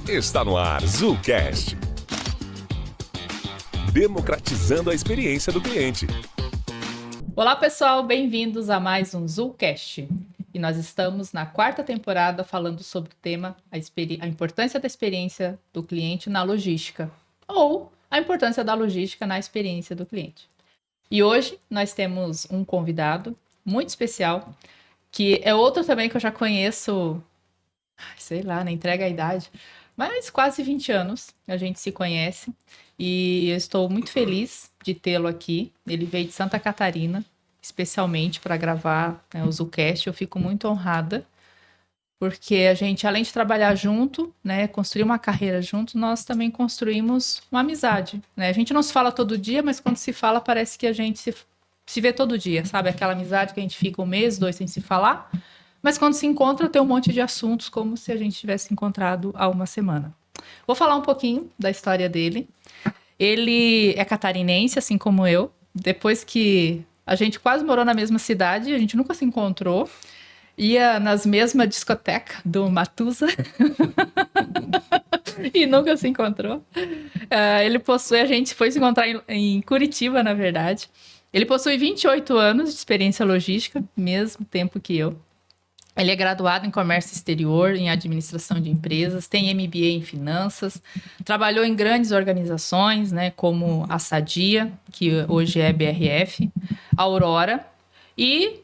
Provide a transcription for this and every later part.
Está no ar Zulcast. Democratizando a experiência do cliente. Olá pessoal, bem-vindos a mais um Zulcast. E nós estamos na 4ª temporada falando sobre o tema a importância da experiência do cliente na logística, ou a importância da logística na experiência do cliente. E hoje nós temos um convidado muito especial, que é outro também que eu já conheço, sei lá, não entrega a idade, mas quase 20 anos a gente se conhece e eu estou muito feliz de tê-lo aqui. Ele veio de Santa Catarina, especialmente para gravar o Zulcast. Eu fico muito honrada, porque a gente, além de trabalhar junto, né, construir uma carreira junto, nós também construímos uma amizade, né? A gente não se fala todo dia, mas quando se fala parece que a gente se vê todo dia, sabe? Aquela amizade que a gente fica 1 mês, 2 sem se falar, mas quando se encontra tem um monte de assuntos como se a gente tivesse encontrado há uma semana. Vou falar um pouquinho da história dele. Ele é catarinense, assim como eu. Depois que a gente quase morou na mesma cidade, a gente nunca se encontrou. Ia nas mesmas discotecas do Matusa e nunca se encontrou. A gente foi se encontrar em Curitiba, na verdade. Ele possui 28 anos de experiência logística, mesmo tempo que eu. Ele é graduado em comércio exterior, em administração de empresas, tem MBA em finanças, trabalhou em grandes organizações, né, como a Sadia, que hoje é BRF, a Aurora, e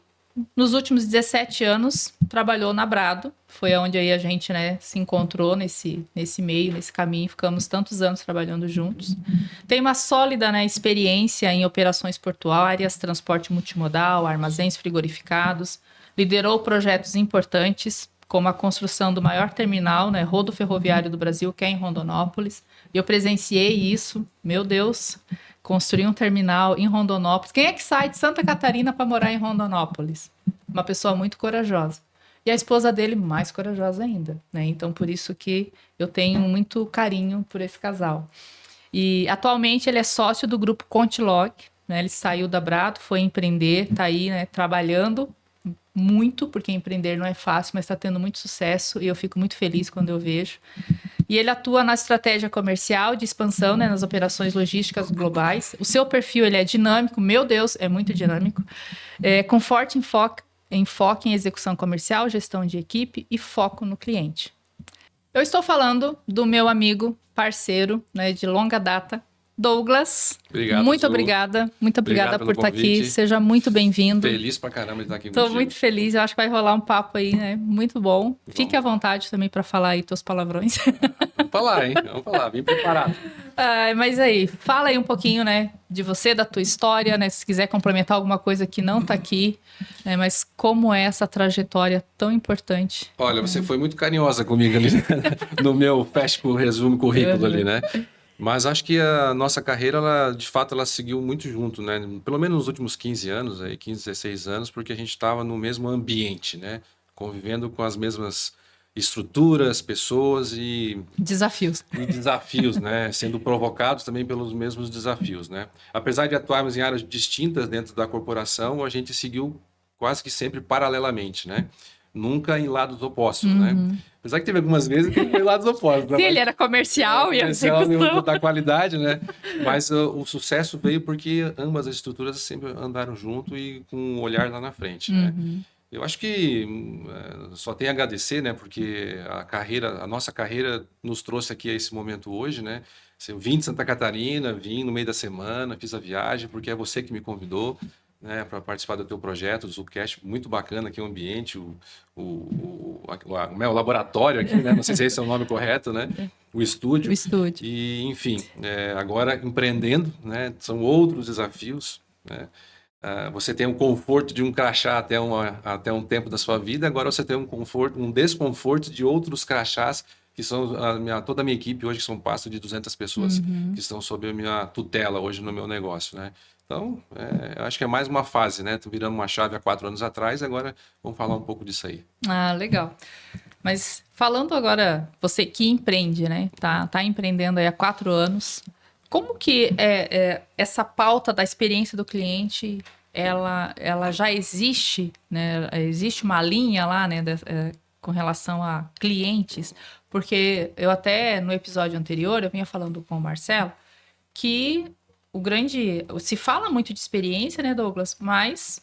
nos últimos 17 anos trabalhou na Brado. Foi onde aí a gente, né, se encontrou nesse meio, nesse caminho, ficamos tantos anos trabalhando juntos. Tem uma sólida, né, experiência em operações portuárias, transporte multimodal, armazéns frigorificados. Liderou projetos importantes, como a construção do maior terminal, né, rodoferroviário do Brasil, que é em Rondonópolis. Eu presenciei isso, meu Deus, construir um terminal em Rondonópolis. Quem é que sai de Santa Catarina para morar em Rondonópolis? Uma pessoa muito corajosa. E a esposa dele mais corajosa ainda, né? Então, por isso que eu tenho muito carinho por esse casal. E atualmente ele é sócio do grupo Contilog, né? Ele saiu da Brado, foi empreender, está aí, né, trabalhando muito, porque empreender não é fácil, mas está tendo muito sucesso e eu fico muito feliz quando eu vejo. E ele atua na estratégia comercial de expansão, né, nas operações logísticas globais. O seu perfil ele é dinâmico, meu Deus, é muito dinâmico, com forte enfoque em execução comercial, gestão de equipe e foco no cliente. Eu estou falando do meu amigo, parceiro, né, de longa data, Douglas. Obrigado, muito obrigada por estar aqui. Seja muito bem-vindo. Feliz pra caramba de estar aqui contigo. Tô muito feliz. Eu acho que vai rolar um papo aí, né? Muito bom. Fique à vontade também para falar aí teus palavrões. Vamos falar, hein? Vamos falar. Vim preparado. Mas aí, fala aí um pouquinho, né? De você, da tua história, né? Se quiser complementar alguma coisa que não tá aqui, né? Mas como é essa trajetória tão importante? Olha, você foi muito carinhosa comigo ali no meu resumo currículo ali, né? Mas acho que a nossa carreira, de fato, ela seguiu muito junto, né? Pelo menos nos últimos 15 anos, 15, 16 anos, porque a gente estava no mesmo ambiente, né? Convivendo com as mesmas estruturas, pessoas e desafios, né? Sendo provocados também pelos mesmos desafios, né? Apesar de atuarmos em áreas distintas dentro da corporação, a gente seguiu quase que sempre paralelamente, né? Nunca em lados opostos, né? Apesar que teve algumas vezes que foi em lados opostos. Né? Sim, ele era comercial e execução da qualidade, né? Mas o sucesso veio porque ambas as estruturas sempre andaram junto e com um olhar lá na frente, né? Eu acho que só tem a agradecer, né? Porque a nossa carreira nos trouxe aqui a esse momento hoje, né? Eu vim de Santa Catarina, vim no meio da semana, fiz a viagem, porque é você que me convidou, né, para participar do teu projeto, do Zulcast, muito bacana aqui o ambiente, o laboratório aqui, né? Não sei se esse é o nome correto, né? O estúdio. E, enfim, agora empreendendo, né? São outros desafios, né? Você tem o conforto de um crachá até um tempo da sua vida, agora você tem um desconforto de outros crachás, que são toda a minha equipe hoje, que são pasto de 200 pessoas que estão sob a minha tutela hoje no meu negócio, né? Então, acho que é mais uma fase, né? Viramos uma chave há 4 anos atrás, agora vamos falar um pouco disso aí. Legal. Mas falando agora, você que empreende, né? Tá empreendendo aí há 4 anos. Como que essa pauta da experiência do cliente, ela já existe, né? Existe uma linha lá, né? com relação a clientes, porque eu até no episódio anterior eu vinha falando com o Marcelo que se fala muito de experiência, né, Douglas? Mas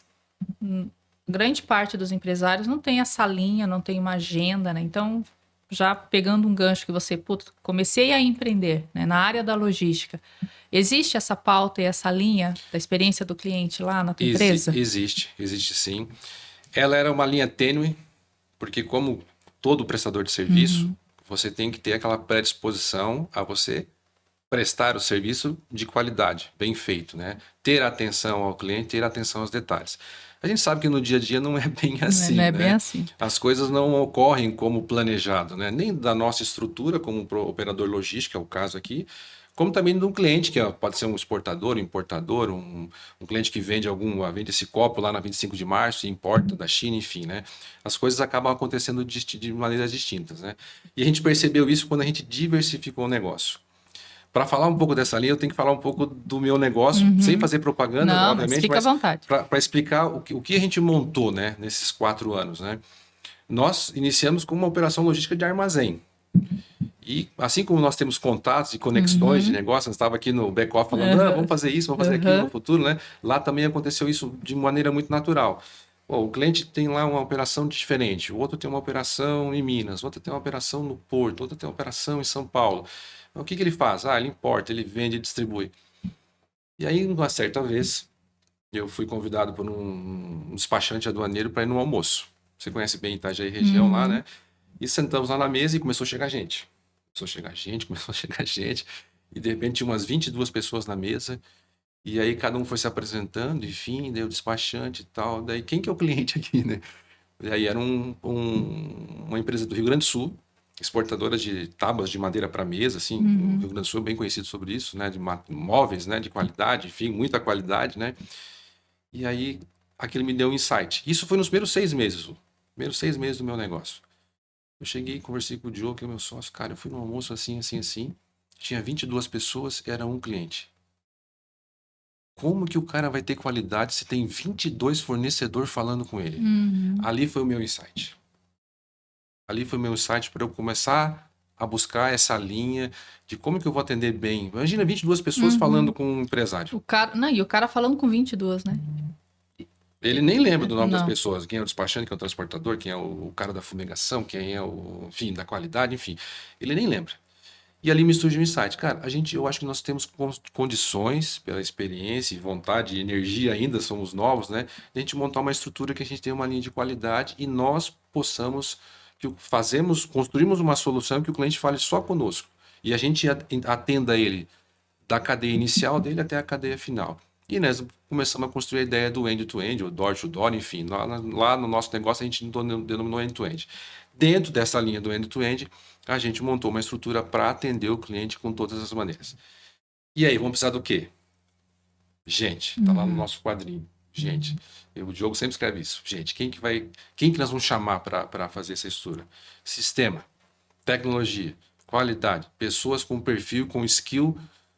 grande parte dos empresários não tem essa linha, não tem uma agenda, né? Então, já pegando um gancho que você, comecei a empreender, né, na área da logística. Existe essa pauta e essa linha da experiência do cliente lá na tua empresa? Existe sim. Ela era uma linha tênue, porque como todo prestador de serviço, você tem que ter aquela predisposição a você prestar o serviço de qualidade, bem feito, né? Ter atenção ao cliente, ter atenção aos detalhes. A gente sabe que no dia a dia não é bem assim, não é né? bem assim. As coisas não ocorrem como planejado, né? Nem da nossa estrutura como operador logístico, é o caso aqui, como também de um cliente, que pode ser um exportador, um importador, um cliente que vende esse copo lá na 25 de março e importa da China, enfim, né? As coisas acabam acontecendo de maneiras distintas, né? E a gente percebeu isso quando a gente diversificou o negócio. Para falar um pouco dessa linha, eu tenho que falar um pouco do meu negócio, sem fazer propaganda, Não, obviamente, mas fica à vontade. Para explicar o que a gente montou, né, nesses 4 anos, né? Nós iniciamos com uma operação logística de armazém. E assim como nós temos contatos e conexões de negócio, nós estava aqui no back-office falando, vamos fazer isso, vamos fazer aquilo no futuro, né? Lá também aconteceu isso de maneira muito natural. O cliente tem lá uma operação diferente, o outro tem uma operação em Minas, o outro tem uma operação no Porto, o outro tem uma operação em São Paulo. O que ele faz? Ele importa, ele vende, distribui. E aí, uma certa vez, eu fui convidado por um despachante aduaneiro para ir no almoço. Você conhece bem Itajaí região lá, né? E sentamos lá na mesa e começou a chegar gente. Começou a chegar gente. E de repente tinha umas 22 pessoas na mesa. E aí cada um foi se apresentando, enfim, daí o despachante e tal. Daí quem que é o cliente aqui, né? E aí era uma empresa do Rio Grande do Sul, exportadora de tábuas de madeira para mesa, assim, o Rio Grande do Sul é bem conhecido sobre isso, né, de móveis, né, de qualidade, enfim, muita qualidade, né, e aí aquilo me deu um insight. Isso foi nos primeiros 6 meses, primeiros 6 meses do meu negócio. Eu cheguei, conversei com o Diogo, que é o meu sócio, cara, eu fui num almoço assim, tinha 22 pessoas, era um cliente. Como que o cara vai ter qualidade se tem 22 fornecedores falando com ele? Ali foi o meu insight. Ali foi o meu insight para eu começar a buscar essa linha de como que eu vou atender bem. Imagina 22 pessoas falando com um empresário. E o cara falando com 22, né? Ele nem lembra do nome das Não. pessoas. Quem é o despachante, quem é o transportador, quem é o cara da fumigação, quem é enfim, da qualidade, enfim. Ele nem lembra. E ali me surgiu um insight. Cara, eu acho que nós temos condições, pela experiência e vontade e energia ainda, somos novos, né? De a gente montar uma estrutura que a gente tenha uma linha de qualidade e nós possamos, construímos uma solução que o cliente fale só conosco. E a gente atenda ele da cadeia inicial dele até a cadeia final. E nós começamos a construir a ideia do end-to-end, ou door-to-door, enfim. Lá no nosso negócio a gente denominou end-to-end. Dentro dessa linha do end-to-end, a gente montou uma estrutura para atender o cliente com todas as maneiras. E aí, vamos precisar do quê? Gente, tá lá no nosso quadrinho. Gente, o Diogo sempre escreve isso. Gente, quem que nós vamos chamar para fazer essa estrutura? Sistema, tecnologia, qualidade, pessoas com perfil, com skill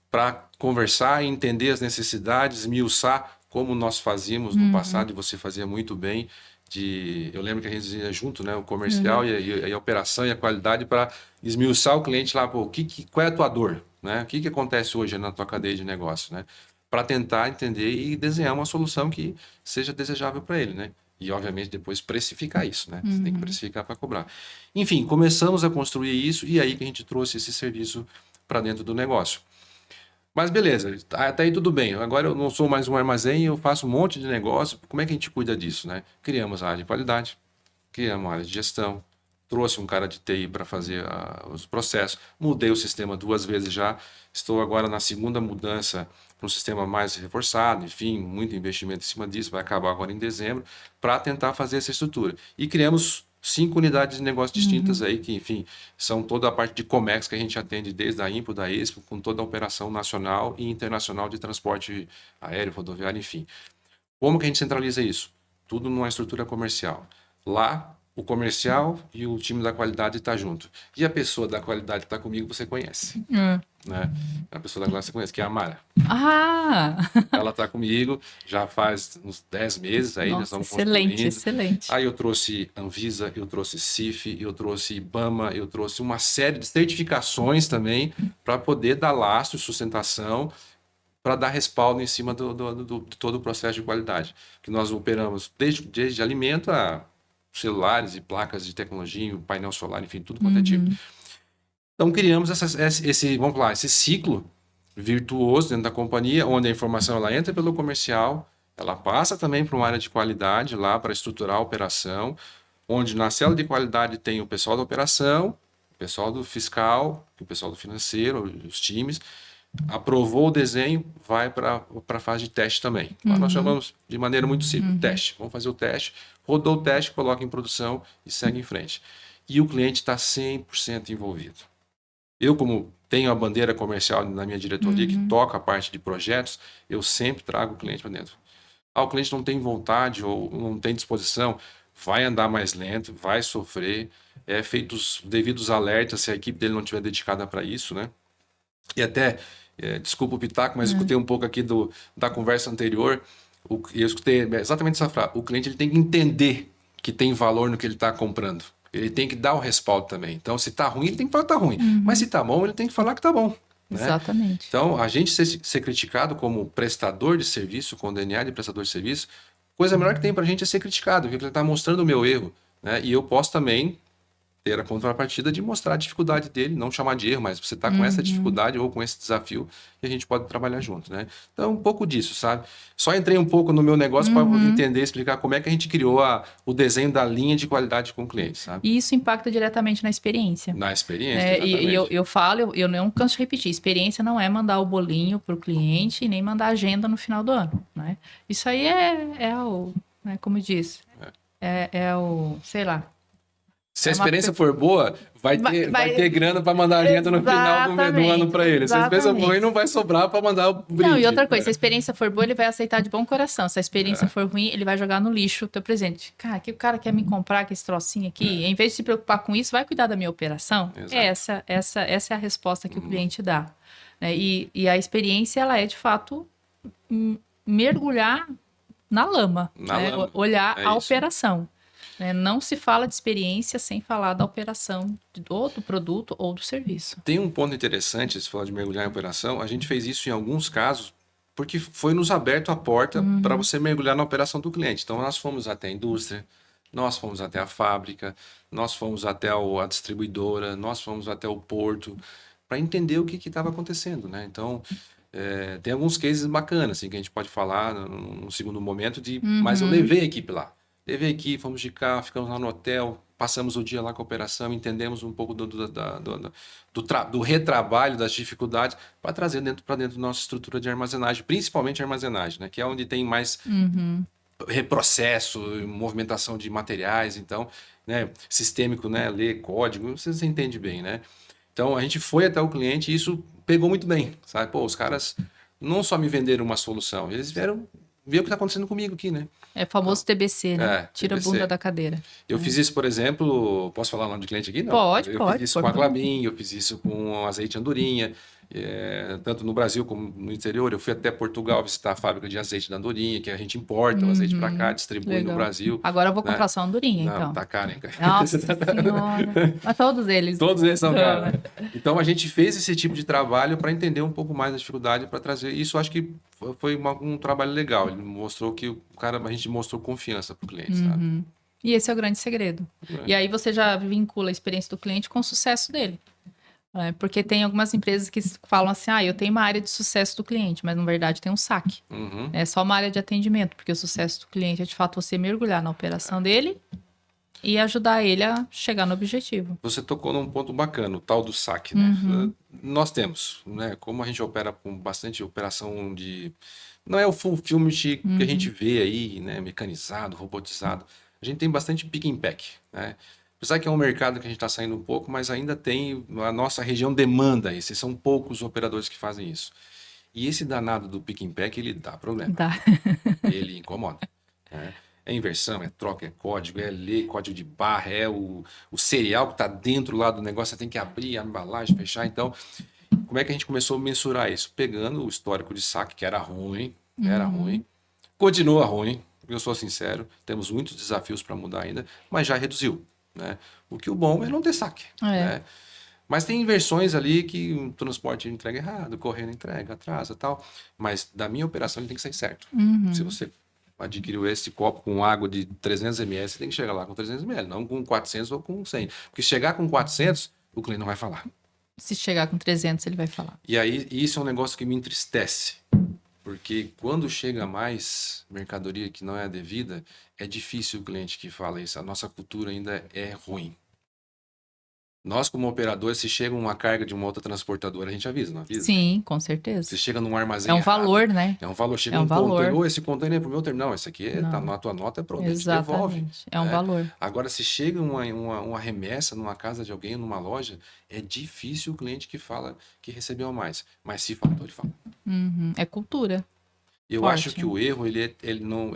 para conversar e entender as necessidades, esmiuçar como nós fazíamos no passado, e você fazia muito bem. Eu lembro que a gente ia junto, né, o comercial e a operação e a qualidade para esmiuçar o cliente lá, qual é a tua dor, né? O que acontece hoje na tua cadeia de negócio, né? Para tentar entender e desenhar uma solução que seja desejável para ele, né? E, obviamente, depois precificar isso, né? Você tem que precificar para cobrar. Enfim, começamos a construir isso e aí que a gente trouxe esse serviço para dentro do negócio. Mas beleza, até aí tudo bem. Agora eu não sou mais um armazém, eu faço um monte de negócio. Como é que a gente cuida disso, né? Criamos a área de qualidade, criamos a área de gestão, trouxe um cara de TI para fazer os processos, mudei o sistema 2 vezes já, estou agora na segunda mudança para um sistema mais reforçado, enfim, muito investimento em cima disso, vai acabar agora em dezembro, para tentar fazer essa estrutura. E criamos 5 unidades de negócio distintas aí, que, enfim, são toda a parte de Comex que a gente atende desde a IMPO, da Expo, com toda a operação nacional e internacional de transporte aéreo, rodoviário, enfim. Como que a gente centraliza isso? Tudo numa estrutura comercial. Lá, o comercial e o time da qualidade está junto. E a pessoa da qualidade que está comigo, você conhece. Né? A pessoa da qualidade você conhece, que é a Mara. Ah! Ela está comigo já faz uns 10 meses, aí nós Nossa, estamos excelente, construindo. excelente. Aí eu trouxe Anvisa, eu trouxe CIF, eu trouxe IBAMA, eu trouxe uma série de certificações também para poder dar lastro e sustentação para dar respaldo em cima de todo o processo de qualidade. Que nós operamos desde alimento a celulares e placas de tecnologia, painel solar, enfim, tudo quanto é tipo. Então criamos vamos lá, esse ciclo virtuoso dentro da companhia, onde a informação ela entra pelo comercial, ela passa também para uma área de qualidade lá para estruturar a operação, onde na célula de qualidade tem o pessoal da operação, o pessoal do fiscal, o pessoal do financeiro, os times. Aprovou o desenho, vai para a fase de teste também. Lá nós chamamos de maneira muito simples, teste. Vamos fazer o teste, rodou o teste, coloca em produção e segue em frente. E o cliente está 100% envolvido. Eu, como tenho a bandeira comercial na minha diretoria, que toca a parte de projetos, eu sempre trago o cliente para dentro. O cliente não tem vontade ou não tem disposição, vai andar mais lento, vai sofrer, feito os devidos alertas se a equipe dele não estiver dedicada para isso, né? E até, desculpa o pitaco, mas escutei um pouco aqui da conversa anterior, e eu escutei exatamente essa frase, o cliente ele tem que entender que tem valor no que ele está comprando. Ele tem que dar o respaldo também. Então, se está ruim, ele tem que falar que está ruim. Mas se está bom, ele tem que falar que está bom. Né? Exatamente. Então, a gente ser criticado como prestador de serviço, com DNA de prestador de serviço, coisa melhor que tem para a gente é ser criticado, porque ele está mostrando o meu erro. Né? E eu posso também ter a contrapartida de mostrar a dificuldade dele, não chamar de erro, mas você está com essa dificuldade ou com esse desafio e a gente pode trabalhar junto, né? Então, um pouco disso, sabe? Só entrei um pouco no meu negócio para entender, explicar como é que a gente criou o desenho da linha de qualidade com o cliente, sabe? E isso impacta diretamente na experiência. Na experiência, E eu falo, eu não canso de repetir, experiência não é mandar o bolinho para o cliente e nem mandar agenda no final do ano, né? Isso aí né, como diz, sei lá. Se a experiência for boa, vai ter grana para mandar a agenda no final do ano para ele. Se a experiência for ruim, não vai sobrar para mandar o brinde. Não, e outra coisa, se a experiência for boa, ele vai aceitar de bom coração. Se a experiência for ruim, ele vai jogar no lixo o teu presente. Cara, que o cara quer me comprar com esse trocinho aqui, em vez de se preocupar com isso, vai cuidar da minha operação? Essa é a resposta que o cliente dá. E a experiência, ela é, de fato, mergulhar na lama. Olhar a operação. Não se fala de experiência sem falar da operação do produto ou do serviço. Tem um ponto interessante, se falar de mergulhar em operação, a gente fez isso em alguns casos, porque foi nos aberto a porta para você mergulhar na operação do cliente. Então, nós fomos até a indústria, nós fomos até a fábrica, nós fomos até a distribuidora, nós fomos até o porto, para entender o que estava acontecendo, né? Então, tem alguns cases bacanas, assim, que a gente pode falar num segundo momento, mas eu levei a equipe lá. Levei aqui, fomos de carro, ficamos lá no hotel, passamos o dia lá com a operação, entendemos um pouco do retrabalho, das dificuldades, para trazer para dentro da nossa estrutura de armazenagem, principalmente armazenagem, né? Que é onde tem mais reprocesso, movimentação de materiais, então, né? Sistêmico, né? Ler código, vocês entendem bem, né? Então, a gente foi até o cliente e isso pegou muito bem, sabe? Pô, os caras não só me venderam uma solução, eles vieram ver o que está acontecendo comigo aqui, né? É o famoso TBC, né? Tira TBC. A bunda da cadeira. Eu fiz isso, por exemplo, posso falar o nome de cliente aqui? Não. Pode. Eu fiz isso com a Clabin, eu fiz isso com azeite Andorinha, tanto no Brasil como no interior. Eu fui até Portugal visitar a fábrica de azeite da Andorinha, que a gente importa o azeite para cá, distribui no Brasil. Agora eu vou comprar só Andorinha, então. Não, tá caro, hein, cara? Nossa senhora. Mas todos eles. Todos eles são caros. Então, a gente fez esse tipo de trabalho para entender um pouco mais da dificuldade, para trazer. Isso, acho que foi um trabalho legal. Ele mostrou que a gente mostrou confiança para o cliente, sabe? E esse é o grande segredo. E aí você já vincula a experiência do cliente com o sucesso dele. Porque tem algumas empresas que falam assim, eu tenho uma área de sucesso do cliente, mas na verdade tem um saque. É só uma área de atendimento, porque o sucesso do cliente é de fato você mergulhar na operação dele e ajudar ele a chegar no objetivo. Você tocou num ponto bacana, o tal do saque, né? Nós temos, né? Como a gente opera com bastante operação de... Não é o fulfillment que a gente vê aí, né? Mecanizado, robotizado. A gente tem bastante pick and pack, né? Apesar que é um mercado que a gente está saindo um pouco, mas ainda tem... A nossa região demanda isso. São poucos operadores que fazem isso. E esse danado do pick and pack, ele dá problema. Dá. Ele incomoda. Né? É inversão, é troca, é código, é lei, código de barra, é o cereal que está dentro lá do negócio, você tem que abrir a embalagem, fechar. Então, como é que a gente começou a mensurar isso? Pegando o histórico de saque, que era ruim, continua ruim, eu sou sincero, temos muitos desafios para mudar ainda, mas já reduziu, né? O que o bom é não ter saque, né? Mas tem inversões ali que o transporte entrega errado, o correio não entrega, atrasa e tal. Mas da minha operação ele tem que sair certo. Se você adquiriu esse copo com água de 300 ml, você tem que chegar lá com 300 ml, não com 400 ou com 100. Porque chegar com 400, o cliente não vai falar. Se chegar com 300, ele vai falar. E aí, isso é um negócio que me entristece. Porque quando chega mais mercadoria que não é a devida, é difícil o cliente que fala isso. A nossa cultura ainda é ruim. Nós, como operadores, se chega uma carga de uma outra transportadora, a gente avisa, não avisa? Sim, com certeza. Você chega num armazém É um errado, valor, né? é um valor. Chega É um valor. container, "Ô, esse container é pro meu terminal, esse aqui tá Não. na tua nota, é pro a gente devolve. Exatamente. É um né? valor. Agora, se chega uma remessa numa casa de alguém, numa loja, é difícil o cliente que fala que recebeu mais. Mas se faltou, ele fala. É cultura. Eu Forte, acho que né? o erro, ele não...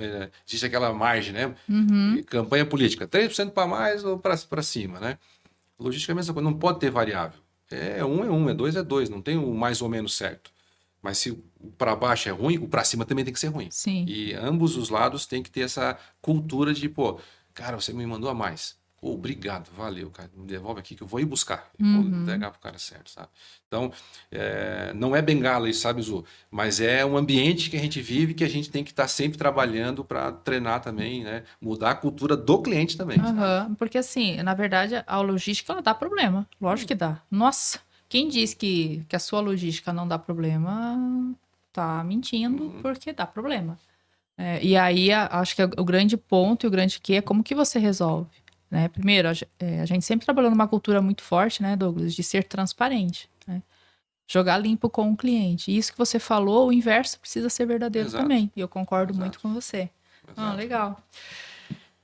existe aquela margem, né? Uhum. Campanha política, 3% para mais ou para cima, né? Logística é a mesma coisa, não pode ter variável. É um, é dois, não tem o mais ou menos certo. Mas se o para baixo é ruim, o para cima também tem que ser ruim. Sim. E ambos os lados tem que ter essa cultura de, pô, cara, você me mandou a mais. Pô, obrigado, valeu, cara. Me devolve aqui que eu vou ir buscar. E vou entregar pro cara certo, sabe? Então, não é bengala isso, sabe, Zu? Mas é um ambiente que a gente vive que a gente tem que estar sempre trabalhando para treinar também, né? Mudar a cultura do cliente também, sabe? Aham. Porque assim, na verdade, a logística ela dá problema. Lógico que dá. Nossa, quem diz que a sua logística não dá problema, tá mentindo, porque dá problema. E aí, acho que o grande ponto e o grande que é como que você resolve, né? Primeiro, a gente sempre trabalhou numa cultura muito forte, né, Douglas, de ser transparente, né? Jogar limpo com o cliente. E isso que você falou, o inverso precisa ser verdadeiro Exato. também. E eu concordo Exato. muito com você. Ah, Exato. legal.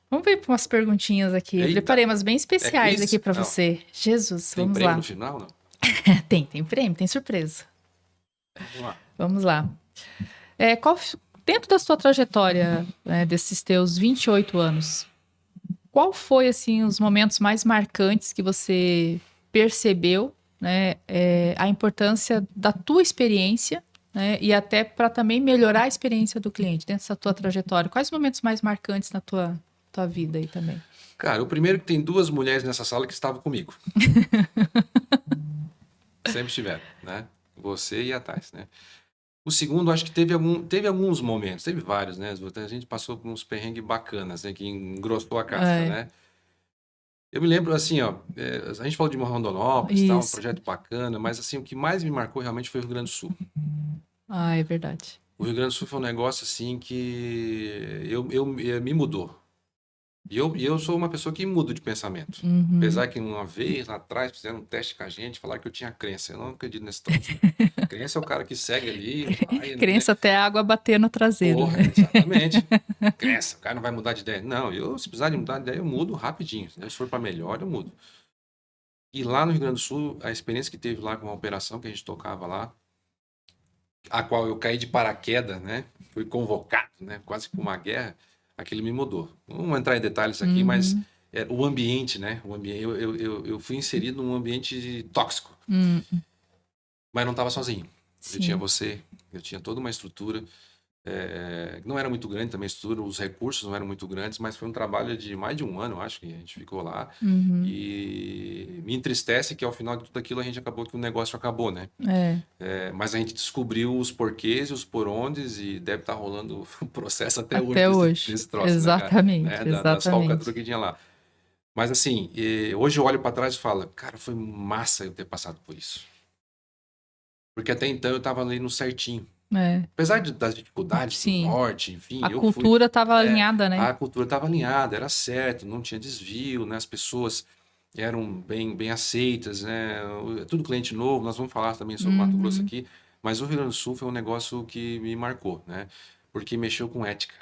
Vamos ver umas perguntinhas aqui. Eu Eita. preparei umas bem especiais quiz? aqui pra Não. você. Jesus, Tem vamos prêmio lá. no final, não? Tem prêmio, tem surpresa. Vamos lá. Vamos lá. Dentro da sua trajetória, desses teus 28 anos, qual foi, assim, os momentos mais marcantes que você percebeu, né, a importância da tua experiência, né, e até para também melhorar a experiência do cliente dentro dessa tua trajetória? Quais os momentos mais marcantes na tua vida aí também? Cara, o primeiro que tem 2 mulheres nessa sala que estavam comigo. Sempre estiveram, né? Você e a Thais, né? O segundo, acho que teve alguns momentos, teve vários, né? A gente passou por uns perrengues bacanas, né? Que engrossou a casca, né? Eu me lembro, assim, ó, a gente falou de Rondonópolis, tal, um Isso. projeto bacana, mas, assim, o que mais me marcou realmente foi o Rio Grande do Sul. Ah, é verdade. O Rio Grande do Sul foi um negócio, assim, que me mudou. E eu sou uma pessoa que muda de pensamento. Apesar que uma vez lá atrás fizeram um teste com a gente, falaram que eu tinha crença. Eu não acredito nesse troço. Crença é o cara que segue ali. Vai, Crença até a água bater no traseiro. Porra, exatamente. Crença, o cara não vai mudar de ideia. Não, se precisar de mudar de ideia, eu mudo rapidinho. Se for para melhor, eu mudo. E lá no Rio Grande do Sul, a experiência que teve lá com uma operação que a gente tocava lá, a qual eu caí de paraquedas, né? Fui convocado, né? Quase com uma guerra. Aquilo me mudou. Não vou entrar em detalhes aqui, mas o ambiente, né? Eu fui inserido num ambiente tóxico. Mas não estava sozinho. Sim. Eu tinha você, eu tinha toda uma estrutura. Não era muito grande também a estrutura, os recursos não eram muito grandes, mas foi um trabalho de mais de um ano, eu acho, que a gente ficou lá. E me entristece que ao final de tudo aquilo a gente acabou que o negócio acabou, né? Mas a gente descobriu os porquês e os porondes e deve estar rolando o processo até hoje. Desse troço, exatamente, né, cara? Das falcatruas que tinha lá. Mas assim, hoje eu olho para trás e falo, cara, foi massa eu ter passado por isso. Porque até então eu estava ali no certinho. Apesar das dificuldades, do norte, enfim. A cultura estava alinhada, né? A cultura estava alinhada, era certo, não tinha desvio, né? As pessoas eram bem aceitas, né? Tudo cliente novo, nós vamos falar também sobre Mato Grosso aqui, mas o Rio Grande do Sul foi um negócio que me marcou, né? Porque mexeu com ética.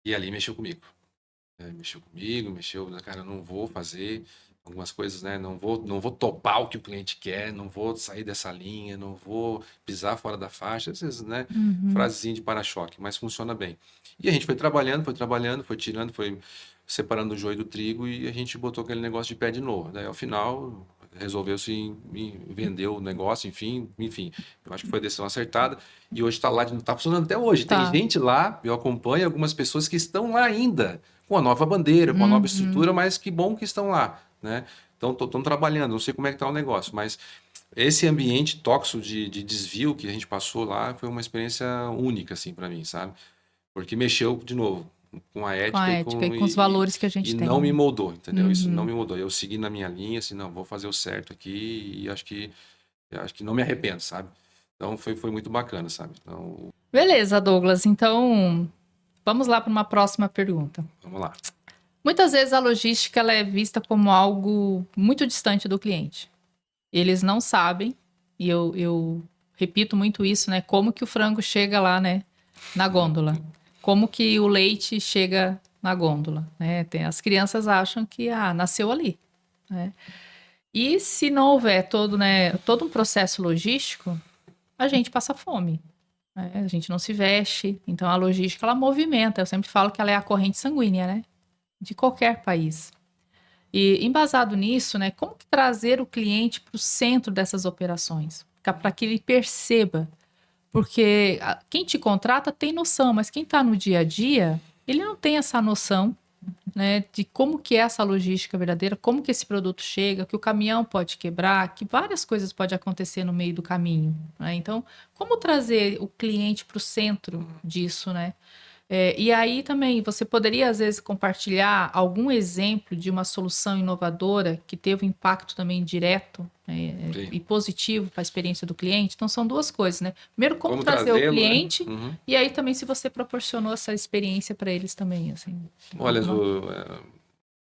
E ali mexeu comigo. Mexeu, cara, eu não vou fazer algumas coisas, né? Não vou topar o que o cliente quer, não vou sair dessa linha, não vou pisar fora da faixa, às vezes, né? Frasezinha de para-choque, mas funciona bem. E a gente foi trabalhando, foi tirando, foi separando o joio do trigo e a gente botou aquele negócio de pé de novo. Daí, ao final, resolveu-se em vender o negócio, enfim. Eu acho que foi a decisão acertada. E hoje está lá, está funcionando até hoje. Tá. Tem gente lá, eu acompanho algumas pessoas que estão lá ainda, com a nova bandeira, com a nova estrutura, mas que bom que estão lá, né? Então, estão trabalhando, não sei como é que está o negócio, mas esse ambiente tóxico de desvio que a gente passou lá foi uma experiência única, assim, para mim, sabe? Porque mexeu, de novo, com a Com ética, a ética e com os valores que a gente tem. não me moldou, entendeu? Isso não me moldou. Eu segui na minha linha, assim, não, vou fazer o certo aqui e acho que não me arrependo, sabe? Então foi muito bacana, sabe? Então, Beleza, Douglas. Então, vamos lá para uma próxima pergunta. vamos lá. Muitas vezes a logística ela é vista como algo muito distante do cliente. Eles não sabem, e eu repito muito isso, né? Como que o frango chega lá, né? Na gôndola. Como que o leite chega na gôndola, né? As crianças acham que, nasceu ali, né? E se não houver todo um processo logístico, a gente passa fome, né? A gente não se veste. Então, a logística, ela movimenta. Eu sempre falo que ela é a corrente sanguínea, né? De qualquer país. E embasado nisso, né, como que trazer o cliente para o centro dessas operações? Para que ele perceba. Porque quem te contrata tem noção, mas quem está no dia a dia, ele não tem essa noção, né, de como que é essa logística verdadeira, como que esse produto chega, que o caminhão pode quebrar, que várias coisas podem acontecer no meio do caminho, né? Então, como trazer o cliente para o centro disso, né? E aí também você poderia, às vezes, compartilhar algum exemplo de uma solução inovadora que teve um impacto também direto, né, Sim. e positivo para a experiência do cliente? Então, são duas coisas, né? Primeiro, como trazer o trazê-lo, né? cliente, Uhum. e aí também se você proporcionou essa experiência para eles também, assim. Olha, alguma- Zu,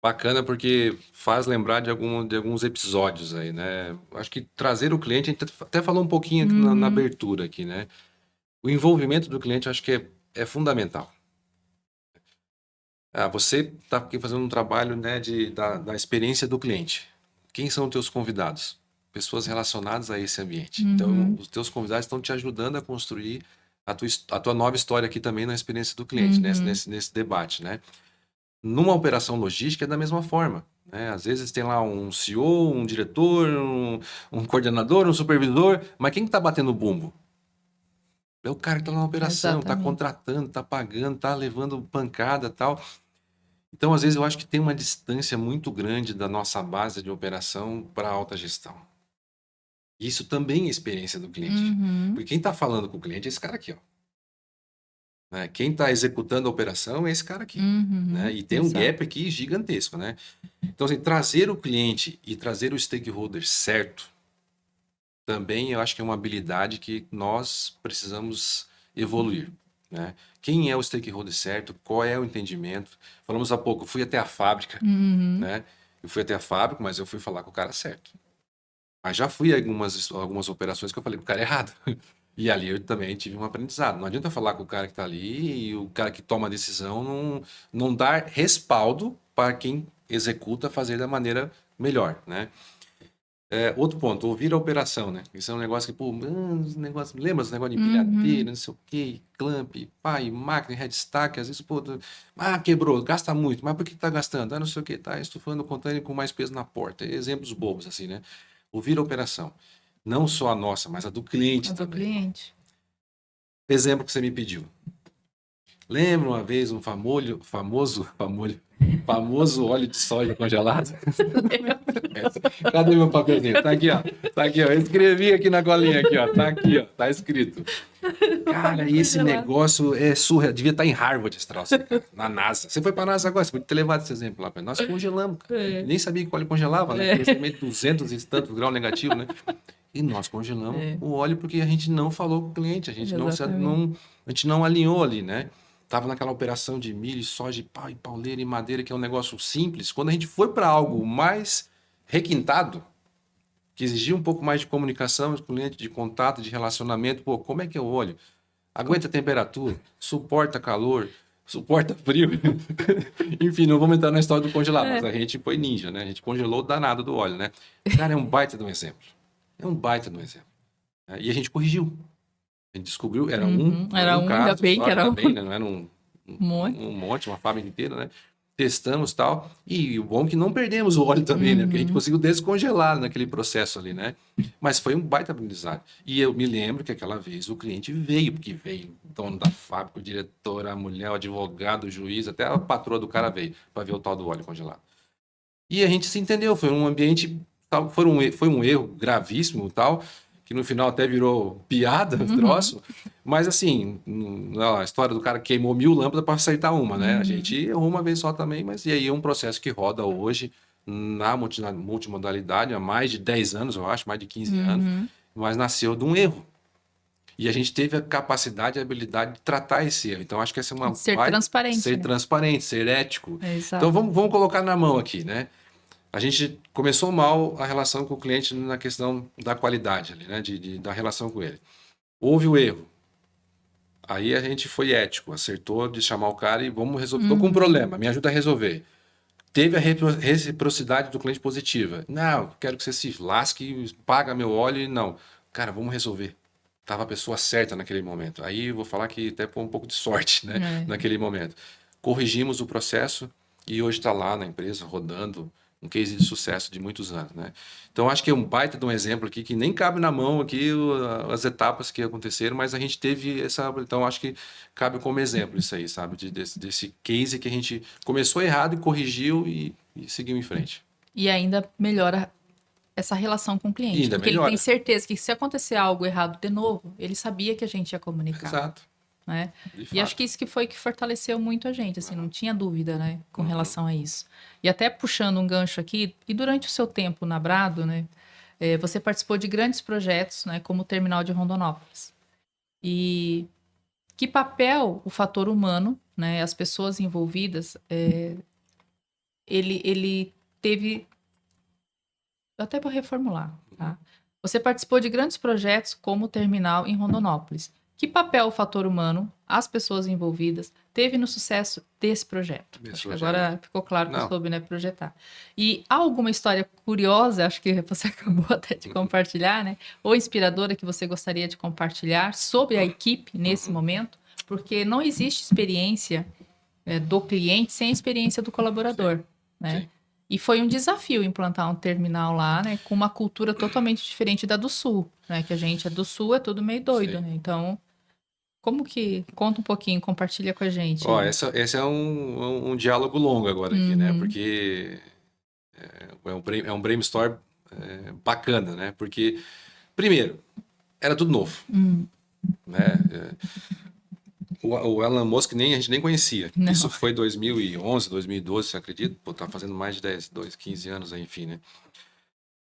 bacana porque faz lembrar de alguns episódios aí, né? Acho que trazer o cliente, a gente até falou um pouquinho aqui na abertura aqui, né? O envolvimento do cliente eu acho que é fundamental. Você está aqui fazendo um trabalho, né, da experiência do cliente. Quem são os teus convidados? Pessoas relacionadas a esse ambiente. Então, os teus convidados estão te ajudando a construir a tua nova história aqui também na experiência do cliente, nesse debate, né? Numa operação logística é da mesma forma, né? Às vezes tem lá um CEO, um diretor, um coordenador, um supervisor, mas quem está batendo o bumbo? É o cara que está na operação, está Exatamente. contratando, está pagando, está levando pancada e tal. Então, às vezes, eu acho que tem uma distância muito grande da nossa base de operação para a alta gestão. Isso também é experiência do cliente. Porque quem está falando com o cliente é esse cara aqui, ó. Né? Quem está executando a operação é esse cara aqui. Né? E tem um Exato. gap aqui gigantesco, né? Então, assim, trazer o cliente e trazer o stakeholder certo também eu acho que é uma habilidade que nós precisamos evoluir. Né? Quem é o stakeholder certo? Qual é o entendimento? Falamos há pouco, eu fui até a fábrica, né? Eu fui até a fábrica, mas eu fui falar com o cara certo. Mas já fui a algumas operações que eu falei com o cara errado. E ali eu também tive um aprendizado. Não adianta falar com o cara que está ali e o cara que toma a decisão não dar respaldo para quem executa fazer da maneira melhor, né? Outro ponto, ouvir a operação, né? Isso é um negócio que, pô, lembra esse negócio de empilhadeira, não sei o quê, clamp, máquina, headstack, às vezes, pô, quebrou, gasta muito, mas por que tá gastando? Não sei o quê, tá estufando o container com mais peso na porta. Exemplos bobos, assim, né? Ouvir a operação. Não só a nossa, mas a do cliente Do também. cliente. Exemplo que você me pediu. Lembra uma vez um famoso óleo de soja congelado? Cadê meu papelzinho? Tá aqui, ó. Eu escrevi aqui na colinha, aqui, ó. Tá aqui, ó. Tá escrito. Cara, esse negócio é surreal. Devia estar em Harvard, esse troço, cara, na NASA. Você foi pra NASA agora, você podia ter levado esse exemplo lá. Nós congelamos, cara. Nem sabia que o óleo congelava, né? Principalmente 200 e tantos graus negativo, né? E nós congelamos o óleo porque a gente não falou com o cliente, a gente não alinhou ali, né? Tava naquela operação de milho, soja, pau e pauleira e madeira, que é um negócio simples. Quando a gente foi para algo mais requintado, que exigia um pouco mais de comunicação com o cliente, de contato, de relacionamento, pô, como é que é o óleo? Aguenta a temperatura, suporta calor, suporta frio. Enfim, não vamos entrar na história do congelar, mas a gente foi ninja, né? A gente congelou o danado do óleo, né? Cara, é um baita de um exemplo. É um baita de um exemplo. E a gente corrigiu. A gente descobriu, era um Era caso, ainda bem só, que era bem, um né? Não era um monte. monte, uma fábrica inteira, né? Testamos e tal. E o bom é que não perdemos o óleo também, né? Porque a gente conseguiu descongelar naquele processo ali, né? Mas foi um baita aprendizado. E eu me lembro que aquela vez o cliente veio, porque veio o dono da fábrica, o diretor, a mulher, o advogado, o juiz, até a patroa do cara veio para ver o tal do óleo congelado. E a gente se entendeu, foi um ambiente, foi um erro gravíssimo e tal, que no final até virou piada, troço. Mas assim, a história do cara queimou 1000 lâmpadas para acertar uma, né? A gente errou uma vez só também, mas e aí é um processo que roda hoje na multimodalidade há mais de 10 anos, eu acho, mais de 15 anos, mas nasceu de um erro. E a gente teve a capacidade e a habilidade de tratar esse erro. Então, acho que essa é uma... Ser transparente. Ser né? transparente, ser ético. Exato. Então, vamos colocar na mão aqui, né? A gente começou mal a relação com o cliente na questão da qualidade, ali, né? Da relação com ele. Houve o erro. Aí a gente foi ético, acertou de chamar o cara e vamos resolver. Estou com um problema, me ajuda a resolver. Teve a reciprocidade do cliente positiva. Não, quero que você se lasque, paga meu óleo e não. Cara, vamos resolver. Tava a pessoa certa naquele momento. Aí eu vou falar que até foi um pouco de sorte, né? Naquele momento. Corrigimos o processo e hoje está lá na empresa, rodando, um case de sucesso de muitos anos, né? Então, acho que é um baita de um exemplo aqui, que nem cabe na mão aqui as etapas que aconteceram, mas a gente teve essa... Então, acho que cabe como exemplo isso aí, sabe? Desse case que a gente começou errado e corrigiu e seguiu em frente. E ainda melhora essa relação com o cliente. Ainda porque melhora. ele tem certeza que se acontecer algo errado de novo, ele sabia que a gente ia comunicar. Exato. Né? De E fato. acho que isso que foi que fortaleceu muito a gente, assim, não tinha dúvida, né, com relação a isso. E até puxando um gancho aqui, e durante o seu tempo na Brado, né, você participou de grandes projetos, né, como o Terminal de Rondonópolis. E que papel o fator humano, né, as pessoas envolvidas, ele teve... Até para reformular, tá? Você participou de grandes projetos como o Terminal em Rondonópolis. Que papel o fator humano, as pessoas envolvidas, teve no sucesso desse projeto? Acho que agora ficou claro que eu soube, né, projetar. E há alguma história curiosa, acho que você acabou até de compartilhar, né? Ou inspiradora que você gostaria de compartilhar sobre a equipe nesse momento? Porque não existe experiência do cliente sem a experiência do colaborador, né? Sim. E foi um desafio implantar um terminal lá, né? Com uma cultura totalmente diferente da do Sul, né? Que a gente é do Sul, é tudo meio doido, né? Então, como que... Conta um pouquinho, compartilha com a gente. Ó, esse é um diálogo longo agora aqui, né? Porque é um brainstorm bacana, né? Porque, primeiro, era tudo novo, né? O Elon Musk a gente nem conhecia. Não. Isso foi 2011, 2012, você acredita? Pô, tá fazendo mais de 15 anos aí, enfim, né?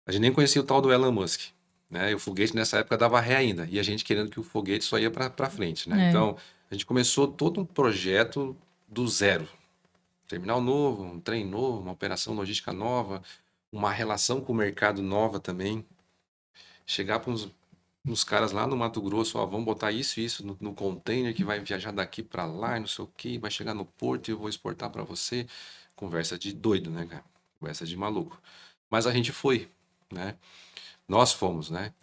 A gente nem conhecia o tal do Elon Musk, né? E o foguete nessa época dava ré ainda. E a gente querendo que o foguete só ia para frente, né? Então, a gente começou todo um projeto do zero. Terminal novo, um trem novo, uma operação logística nova, uma relação com o mercado nova também. Chegar para uns caras lá no Mato Grosso, ó, vamos botar isso e isso no container que vai viajar daqui para lá e não sei o que, vai chegar no porto e eu vou exportar para você. Conversa de doido, né, cara? Conversa de maluco. Mas a gente foi, né? Nós fomos, né?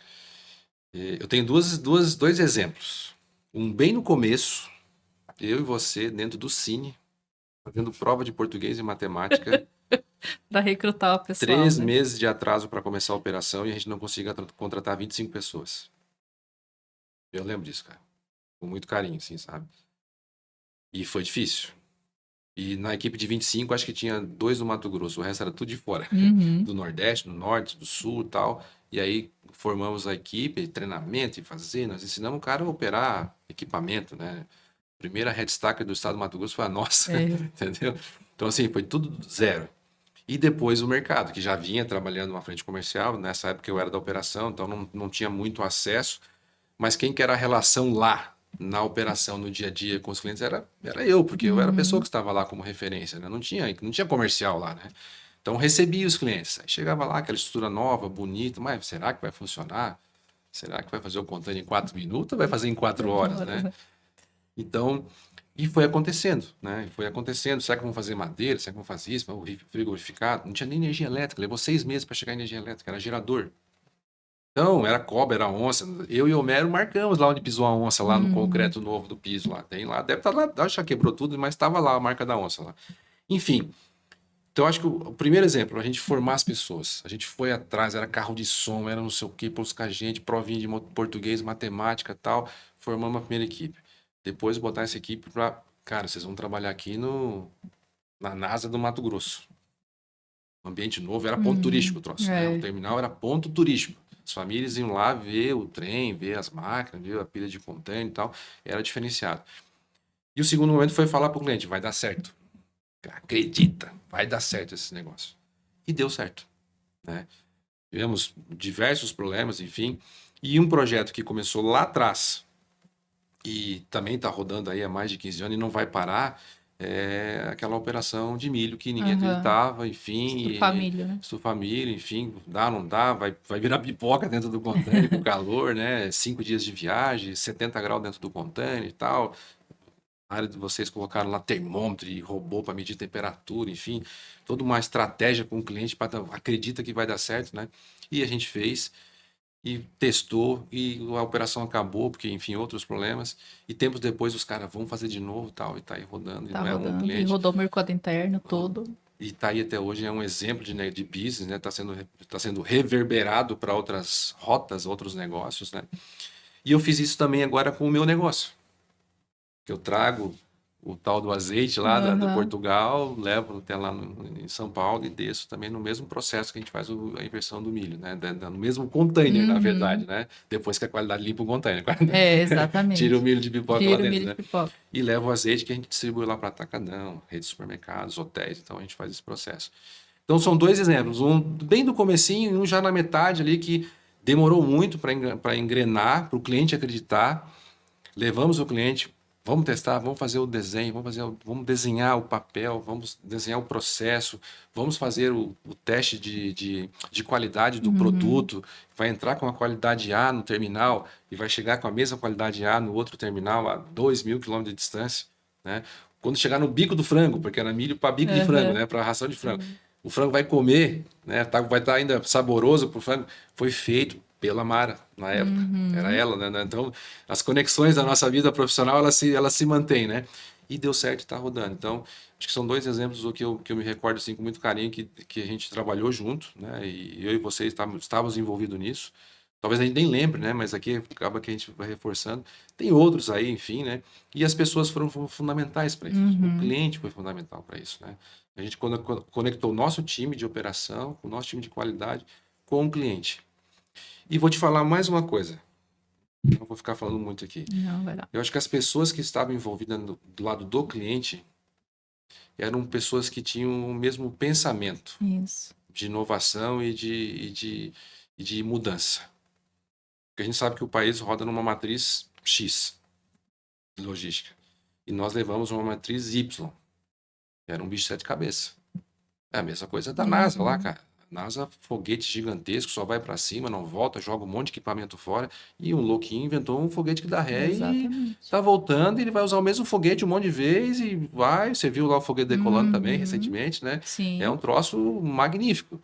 Eu tenho dois exemplos. Um bem no começo, eu e você dentro do Cine, fazendo prova de português e matemática. Para recrutar o pessoal. 3 né? meses de atraso para começar a operação e a gente não conseguia contratar 25 pessoas. Eu lembro disso, cara. Com muito carinho, assim, sabe? E foi difícil. E na equipe de 25, acho que tinha 2 do Mato Grosso, o resto era tudo de fora. Do Nordeste, do Norte, do Sul e tal. E aí formamos a equipe, treinamento e fazer. Nós ensinamos o cara a operar equipamento, né? A primeira headstacker do estado do Mato Grosso foi a nossa, entendeu? Então, assim, foi tudo do zero. E depois o mercado, que já vinha trabalhando numa frente comercial. Nessa época eu era da operação, então não tinha muito acesso. Mas quem que era a relação lá, na operação, no dia a dia com os clientes, era eu, porque eu era a pessoa que estava lá como referência, né? Não tinha comercial lá, né? Então recebia os clientes. Aí chegava lá, aquela estrutura nova, bonita, mas será que vai funcionar? Será que vai fazer o container em 4 minutos ou vai fazer em 4 horas, né? Então, E foi acontecendo, né? E foi acontecendo. Será que vamos fazer madeira? Será que vamos fazer isso? O frigorificado? Não tinha nem energia elétrica. Levou 6 meses para chegar a energia elétrica. Era gerador. Então, era cobra, era onça. Eu e o Homero marcamos lá onde pisou a onça, lá no concreto novo do piso. Lá. Tem lá. Deve estar lá. Acho que já quebrou tudo, mas estava lá a marca da onça lá. Enfim. Então, acho que o primeiro exemplo, a gente formar as pessoas. A gente foi atrás, era carro de som, era não sei o quê, buscar gente, provinha de português, matemática e tal. Formamos uma primeira equipe. Depois botar essa equipe para... Cara, vocês vão trabalhar aqui na NASA do Mato Grosso. Um ambiente novo, era ponto turístico o troço. Né? O terminal era ponto turístico. As famílias iam lá ver o trem, ver as máquinas, ver a pilha de contêiner e tal. Era diferenciado. E o segundo momento foi falar para o cliente, vai dar certo. Acredita, vai dar certo esse negócio. E deu certo. Né? Tivemos diversos problemas, enfim. E um projeto que começou lá atrás e também está rodando aí há mais de 15 anos e não vai parar, é aquela operação de milho que ninguém acreditava, enfim. Estufar milho, né? Estufar milho, enfim, dá, não dá, vai virar pipoca dentro do container com calor, né? 5 dias de viagem, 70 graus dentro do container e tal. A área de vocês colocaram lá termômetro e robô para medir temperatura, enfim, toda uma estratégia com o cliente para acredita que vai dar certo, né? E a gente fez e testou e a operação acabou porque, enfim, outros problemas. E tempos depois os caras vão fazer de novo, tal, e tá aí rodando. Tá e não rodando, é um cliente. E rodou o mercado interno todo. E tá aí até hoje, é um exemplo de business, né? Tá sendo reverberado para outras rotas, outros negócios, né? E eu fiz isso também agora com o meu negócio. Que eu trago o tal do azeite lá do Portugal, levo até lá em São Paulo e desço também no mesmo processo que a gente faz a inversão do milho, né? No mesmo container, na verdade, né? Depois que a qualidade limpa o container. Exatamente. Tira o milho de pipoca Tira lá o dentro, milho né? de pipoca. E leva o azeite que a gente distribui lá para atacadão, redes de supermercados, hotéis, então a gente faz esse processo. Então são 2 exemplos, um bem do comecinho e um já na metade ali que demorou muito para engrenar, para o cliente acreditar. Levamos o cliente, vamos testar, vamos fazer o desenho, vamos desenhar o papel, vamos desenhar o processo, vamos fazer o teste de qualidade do produto, vai entrar com a qualidade A no terminal e vai chegar com a mesma qualidade A no outro terminal a 2.000 quilômetros de distância, né? Quando chegar no bico do frango, porque era milho para bico de frango, né? Para ração de frango. O frango vai comer, né? Vai estar ainda saboroso para o frango. Foi feito pela Mara, na época. Era ela, né? Então, as conexões da nossa vida profissional, ela se mantém, né? E deu certo e está rodando. Então, acho que são 2 exemplos do que eu me recordo assim, com muito carinho, que a gente trabalhou junto, né? E eu e vocês estávamos envolvidos nisso. Talvez a gente nem lembre, né? Mas aqui acaba que a gente vai reforçando. Tem outros aí, enfim, né? E as pessoas foram fundamentais para isso. O cliente foi fundamental para isso, né? A gente conectou o nosso time de operação, o nosso time de qualidade com o cliente. E vou te falar mais uma coisa. Não vou ficar falando muito aqui. Não, vai lá. Eu acho que as pessoas que estavam envolvidas do lado do cliente eram pessoas que tinham o mesmo pensamento Isso. de inovação e de mudança. Porque a gente sabe que o país roda numa matriz X de logística. E nós levamos uma matriz Y. Era um bicho de 7 cabeças. É a mesma coisa da NASA lá, cara. NASA, foguete gigantesco, só vai para cima, não volta, joga um monte de equipamento fora. E um louquinho inventou um foguete que dá ré e tá voltando. E ele vai usar o mesmo foguete um monte de vezes e vai. Você viu lá o foguete decolando também recentemente, né? Sim. É um troço magnífico.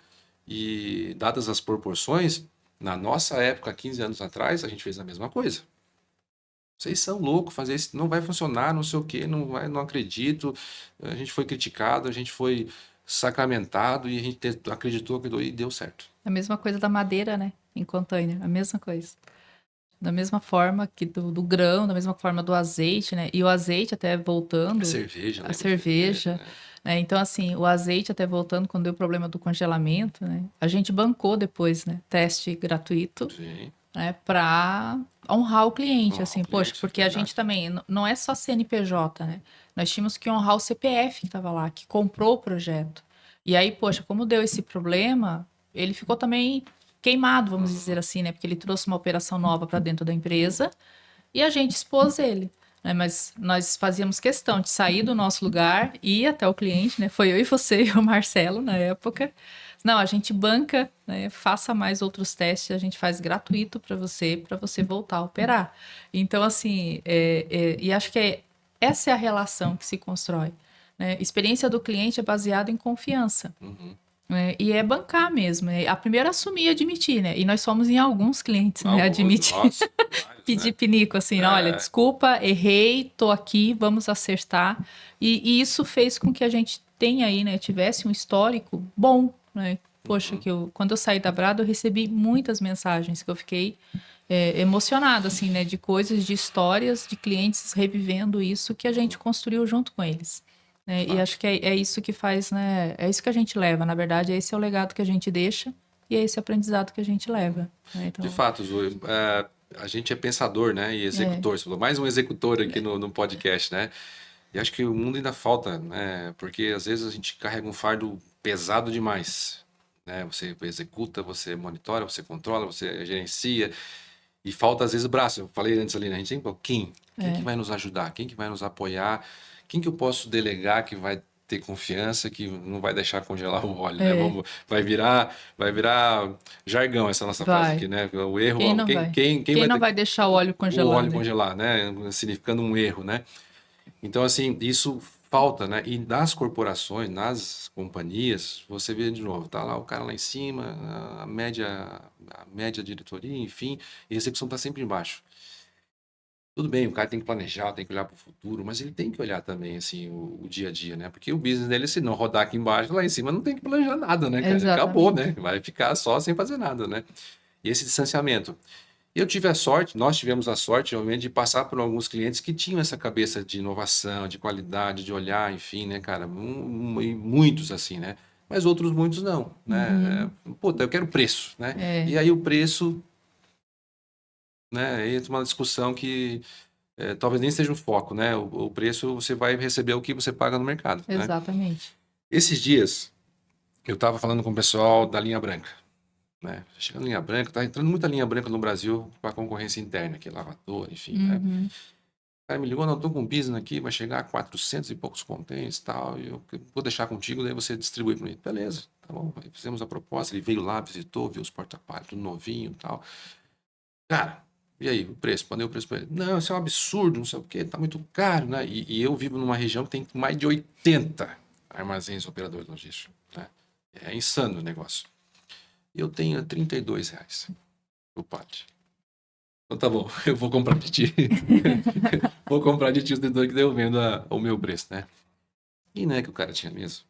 E dadas as proporções, na nossa época, 15 anos atrás, a gente fez a mesma coisa. Vocês são loucos, fazer isso não vai funcionar, não sei o quê, não acredito. A gente foi criticado, a gente foi sacramentado e a gente acreditou e deu certo. A mesma coisa da madeira, né? Em container, a mesma coisa. Da mesma forma que do grão, da mesma forma do azeite, né? E o azeite até voltando... A cerveja, né? A cerveja, né? Então, assim, o azeite até voltando, quando deu o problema do congelamento, né? A gente bancou depois, né? Teste gratuito. Sim. Né, para honrar o cliente, Honrar assim, o cliente, poxa, porque a gente também, não é só CNPJ, né? Nós tínhamos que honrar o CPF que estava lá, que comprou o projeto. E aí, poxa, como deu esse problema, ele ficou também queimado, vamos dizer assim, né? Porque ele trouxe uma operação nova para dentro da empresa e a gente expôs ele. Né? Mas nós fazíamos questão de sair do nosso lugar e ir até o cliente, né? Foi eu e você e o Marcelo na época. Não, a gente banca, né? Faça mais outros testes, a gente faz gratuito para você voltar a operar. Então, assim, e acho que essa é a relação que se constrói, né? Experiência do cliente é baseada em confiança. Né? E é bancar mesmo. A primeira assumir e admitir, né? E nós somos em alguns clientes, né? Admitir. Nossa, Pedir né? pinico, assim, olha, desculpa, errei, tô aqui, vamos acertar. E isso fez com que a gente tenha aí, né? Tivesse um histórico bom, né? Poxa, quando eu saí da Brado, eu recebi muitas mensagens que eu fiquei emocionada, assim, né? De coisas, de histórias, de clientes revivendo isso que a gente construiu junto com eles. Né? E acho que é isso que faz, né? É isso que a gente leva, na verdade, esse é o legado que a gente deixa e é esse aprendizado que a gente leva. Né? Então, De fato, Zoe, a gente é pensador, né? E executor. Você falou mais um executor aqui no podcast, né? E acho que o mundo ainda falta, né? Porque às vezes a gente carrega um fardo pesado demais, né? Você executa, você monitora, você controla, você gerencia e falta às vezes o braço. Eu falei antes ali, né? A gente tem quem que vai nos ajudar? Quem que vai nos apoiar? Quem que eu posso delegar que vai ter confiança, que não vai deixar congelar o óleo, né? Vai virar jargão essa nossa frase aqui, né? O erro, quem não vai deixar o óleo congelar? O óleo congelar, né? Significando um erro, né? Então, assim, isso falta, né? E nas corporações, nas companhias, você vê de novo, tá lá o cara lá em cima, a média diretoria, enfim, e a execução está sempre embaixo. Tudo bem, o cara tem que planejar, tem que olhar para o futuro, mas ele tem que olhar também, assim, o dia a dia, né? Porque o business dele, se não rodar aqui embaixo, lá em cima não tem que planejar nada, né, cara? Exatamente. Acabou, né? Vai ficar só sem fazer nada, né? E esse distanciamento. Eu tive a sorte, nós tivemos a sorte, realmente, de passar por alguns clientes que tinham essa cabeça de inovação, de qualidade, de olhar, enfim, né, cara? Muitos, assim, né? Mas outros muitos não, né? Puta, eu quero preço, né? E aí o preço, né? Entra uma discussão que talvez nem seja o foco, né? O preço, você vai receber o que você paga no mercado. Exatamente. Né? Esses dias, eu estava falando com o pessoal da linha branca. Né? Chegando linha branca, está entrando muita linha branca no Brasil com a concorrência interna, que é lavador, enfim. Né? O cara me ligou, não, estou com um business aqui, vai chegar a 400 e poucos contêineres e tal, e eu vou deixar contigo, daí você distribui para mim. Beleza, tá bom. Aí fizemos a proposta, ele veio lá, visitou, viu os porta-palhos, tudo novinho e tal. Cara, e aí, o preço? Mandei o preço para ele. Não, isso é um absurdo, não sei o quê, tá muito caro, né? E eu vivo numa região que tem mais de 80 armazéns operadores logísticos, né? É insano o negócio. E eu tenho R$32 o pallet. Então tá bom, eu vou comprar de ti. Vou comprar de ti os dedores que daí eu vendo o meu preço, né? E não é que o cara tinha mesmo.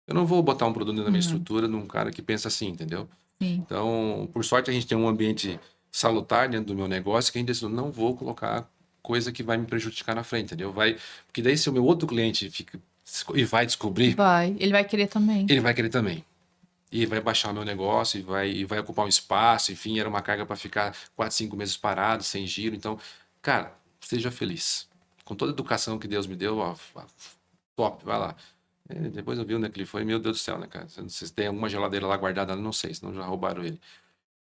Eu não vou botar um produto na minha estrutura num cara que pensa assim, entendeu? Sim. Então, por sorte, a gente tem um ambiente salutar dentro do meu negócio que a gente decidiu, não vou colocar coisa que vai me prejudicar na frente, entendeu? Porque daí se o meu outro cliente fica e vai descobrir... Ele vai querer também. Ele vai querer também. E vai baixar o meu negócio e vai ocupar um espaço, enfim, era uma carga para ficar 4, 5 meses parado, sem giro. Então, cara, seja feliz. Com toda a educação que Deus me deu, ó, top, vai lá. Depois eu vi onde é que ele foi, meu Deus do céu, né, cara? Se tem alguma geladeira lá guardada, não sei, senão já roubaram ele.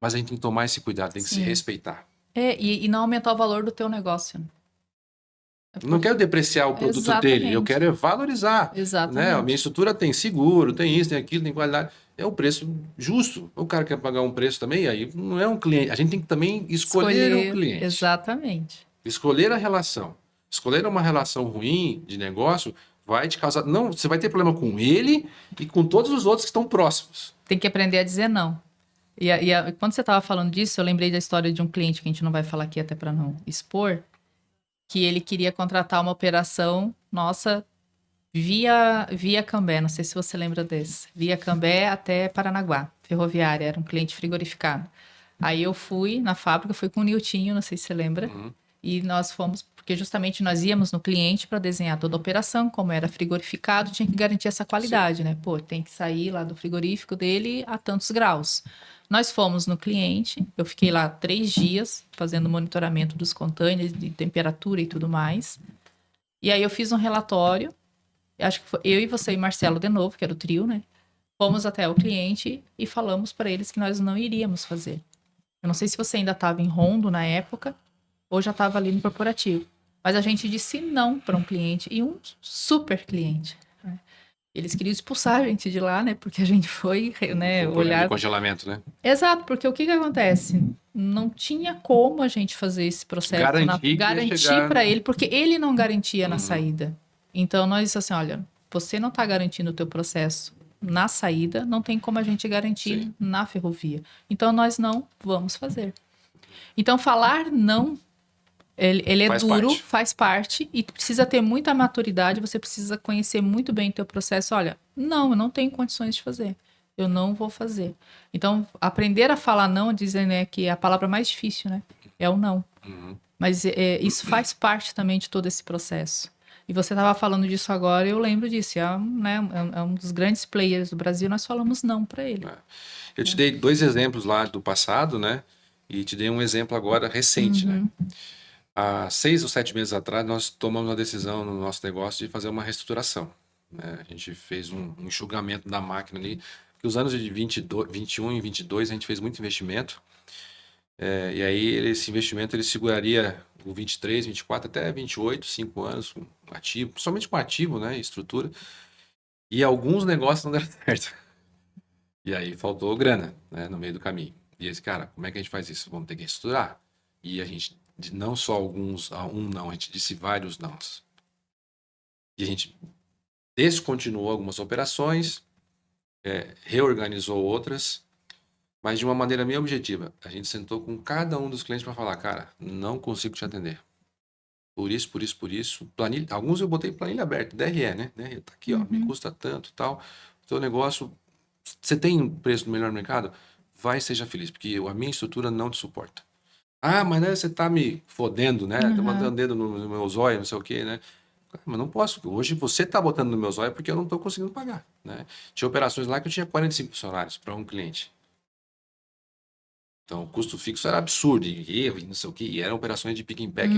Mas a gente tem que tomar esse cuidado, tem que se respeitar. E não aumentar o valor do teu negócio. Né? Não quero depreciar o produto dele, eu quero valorizar. Exatamente. Né? A minha estrutura tem seguro, tem isso, tem aquilo, tem qualidade. É o preço justo. O cara quer pagar um preço também, aí não é um cliente. A gente tem que também escolher o cliente. Exatamente. Escolher a relação. Escolher uma relação ruim de negócio vai te causar... Não, você vai ter problema com ele e com todos os outros que estão próximos. Tem que aprender a dizer não. E quando você estava falando disso, eu lembrei da história de um cliente que a gente não vai falar aqui até para não expor, que ele queria contratar uma operação nossa via Cambé, não sei se você lembra desse, via Cambé até Paranaguá, ferroviária, era um cliente frigorificado. Aí eu fui na fábrica, fui com o Niltinho, não sei se você lembra, e nós fomos, porque justamente nós íamos no cliente para desenhar toda a operação, como era frigorificado, tinha que garantir essa qualidade, Sim. né? Pô, tem que sair lá do frigorífico dele a tantos graus. Nós fomos no cliente, eu fiquei lá 3 dias fazendo monitoramento dos containers, de temperatura e tudo mais. E aí eu fiz um relatório, acho que foi eu e você e Marcelo de novo, que era o trio, né? Fomos até o cliente e falamos para eles que nós não iríamos fazer. Eu não sei se você ainda estava em Rondo na época, ou já estava ali no corporativo. Mas a gente disse não para um cliente, e um super cliente. Né? Eles queriam expulsar a gente de lá, né? Porque a gente foi, né, olhar... congelamento, né? Exato, porque o que acontece? não tinha como a gente fazer esse processo, garantir para ele, porque ele não garantia na saída. Então, nós disse assim, olha, você não está garantindo o teu processo na saída, não tem como a gente garantir na ferrovia. Então, nós não vamos fazer. Então, falar não, ele é duro, faz parte, e precisa ter muita maturidade, você precisa conhecer muito bem o teu processo. Olha, não, eu não tenho condições de fazer. Eu não vou fazer. Então, aprender a falar não, dizem, né, que a palavra mais difícil, né, é o não. Mas isso faz parte também de todo esse processo. E você estava falando disso agora, eu lembro disso. É um dos grandes players do Brasil, nós falamos não para ele. Eu te dei 2 exemplos lá do passado, né? E te dei um exemplo agora recente, né? Há 6 ou 7 meses atrás, nós tomamos uma decisão no nosso negócio de fazer uma reestruturação, né? A gente fez um enxugamento da máquina ali. Porque os anos de 21 e 22 a gente fez muito investimento. E aí esse investimento ele seguraria o 23, 24 até 28, 5 anos com ativo, somente com ativo, né, estrutura. E alguns negócios não deram certo. E aí faltou grana, né, no meio do caminho. E esse cara, como é que a gente faz isso? Vamos ter que reestruturar. E a gente, não só não, a gente disse vários nãos. E a gente descontinuou algumas operações, reorganizou outras, mas de uma maneira meio objetiva. A gente sentou com cada um dos clientes para falar, cara, não consigo te atender. Por isso. Planilha, alguns eu botei planilha aberta, DRE, né? Tá aqui, ó, me custa tanto, tal. O teu negócio, você tem um preço no melhor mercado? Vai, seja feliz, porque a minha estrutura não te suporta. Ah, mas né, você tá me fodendo, né? Tá botando dedo no meu zóio, não sei o quê, né? Mas não posso. Hoje você tá botando no meu zóio porque eu não tô conseguindo pagar, né? Tinha operações lá que eu tinha 45 funcionários para um cliente. Então, o custo fixo era absurdo, e não sei o quê. E eram operações de pick and pack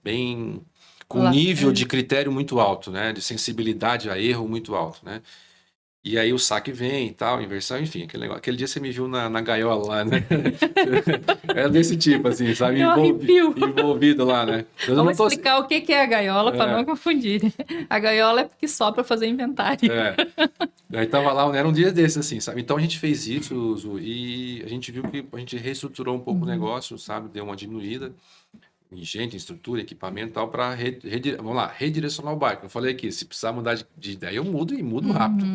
bem com nível de critério muito alto, né? De sensibilidade a erro muito alto, né? E aí o saque vem e tal, inversão, enfim, aquele negócio. Aquele dia você me viu na gaiola lá, né? Era desse tipo, assim, sabe? Envolvido lá, né? Vamos explicar o que é a gaiola para não confundir. A gaiola é porque só para fazer inventário. Aí tava lá, era um dia desses, assim, sabe? Então a gente fez isso, e a gente viu que a gente reestruturou um pouco o negócio, sabe? Deu uma diminuída em gente, em estrutura, equipamento e tal, para redirecionar o barco. Eu falei aqui, se precisar mudar de ideia, eu mudo e mudo rápido.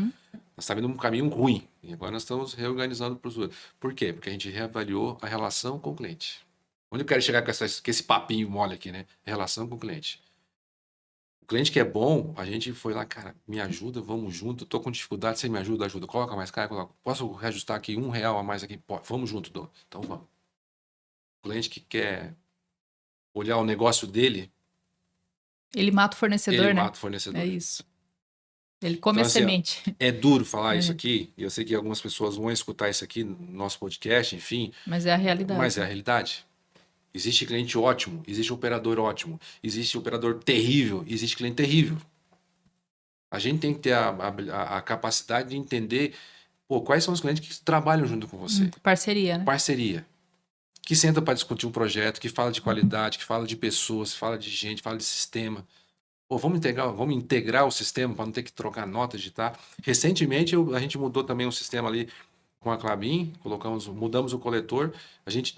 Nós estamos indo num caminho ruim. E agora nós estamos reorganizando para os outros. Por quê? Porque a gente reavaliou a relação com o cliente. Onde eu quero chegar com esse papinho mole aqui, né? Relação com o cliente. O cliente que é bom, a gente foi lá, cara, me ajuda, vamos junto. Estou com dificuldade, você me ajuda. Coloca mais cara, posso reajustar aqui R$1 a mais aqui? Pô, vamos junto, Dô. Então vamos. O cliente que quer olhar o negócio dele... Ele mata o fornecedor, né? Ele mata o fornecedor. É isso. Ele come a semente. Assim, é duro falar isso aqui, e eu sei que algumas pessoas vão escutar isso aqui no nosso podcast, enfim. Mas é a realidade. Mas é a realidade. Existe cliente ótimo, existe operador ótimo, existe operador terrível, existe cliente terrível. A gente tem que ter a capacidade de entender quais são os clientes que trabalham junto com você. Parceria, né? Parceria. Que senta para discutir um projeto, que fala de qualidade, que fala de pessoas, que fala de gente, fala de sistema. Vamos integrar o sistema para não ter que trocar nota, digitar. Recentemente, a gente mudou também o sistema ali com a Klabin, mudamos o coletor, a gente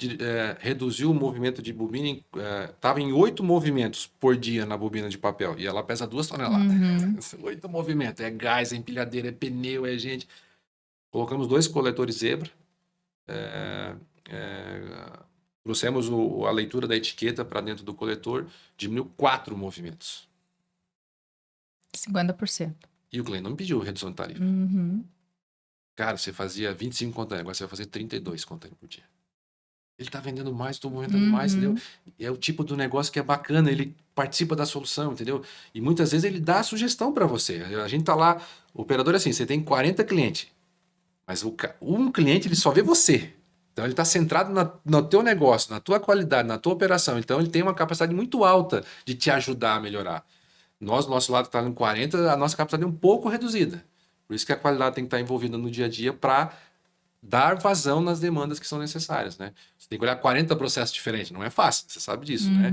reduziu o movimento de bobina, estava em 8 movimentos por dia na bobina de papel, e ela pesa 2 toneladas. 8 movimentos, é gás, é empilhadeira, é pneu, é gente. Colocamos 2 coletores zebra, trouxemos a leitura da etiqueta para dentro do coletor, diminuiu 4 movimentos. 50%. E o cliente não me pediu redução de tarifa. Cara, você fazia 25 containers, agora você vai fazer 32 containers por dia. Ele tá vendendo mais, estou movimentando mais, entendeu? É o tipo do negócio que é bacana, ele participa da solução, entendeu? E muitas vezes ele dá a sugestão para você. A gente tá lá, o operador é assim, você tem 40 clientes, mas um cliente ele só vê você. Então ele está centrado no teu negócio, na tua qualidade, na tua operação. Então ele tem uma capacidade muito alta de te ajudar a melhorar. Nós, do nosso lado, está em 40, a nossa capacidade é um pouco reduzida. Por isso que a qualidade tem que estar envolvida no dia a dia para dar vazão nas demandas que são necessárias, né? Você tem que olhar 40 processos diferentes, não é fácil, você sabe disso, né?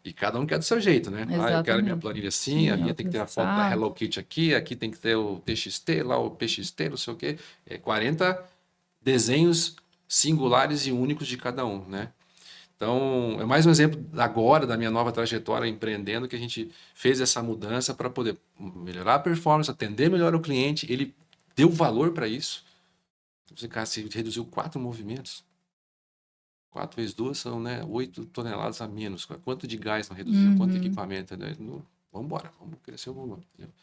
E cada um quer do seu jeito, né? Eu quero minha planilha assim, a minha tem que ter a foto da Hello Kitty aqui tem que ter o TXT, lá o PXT, não sei o quê. 40 desenhos singulares e únicos de cada um, né? Então, é mais um exemplo agora da minha nova trajetória empreendendo que a gente fez essa mudança para poder melhorar a performance, atender melhor o cliente. Ele deu valor para isso. Cara, se reduziu 4 movimentos. 4 vezes 2 são, né, 8 toneladas a menos. Quanto de gás não reduziu? Quanto de equipamento? Né? Vamos embora, vamos crescer o volume. Entendeu?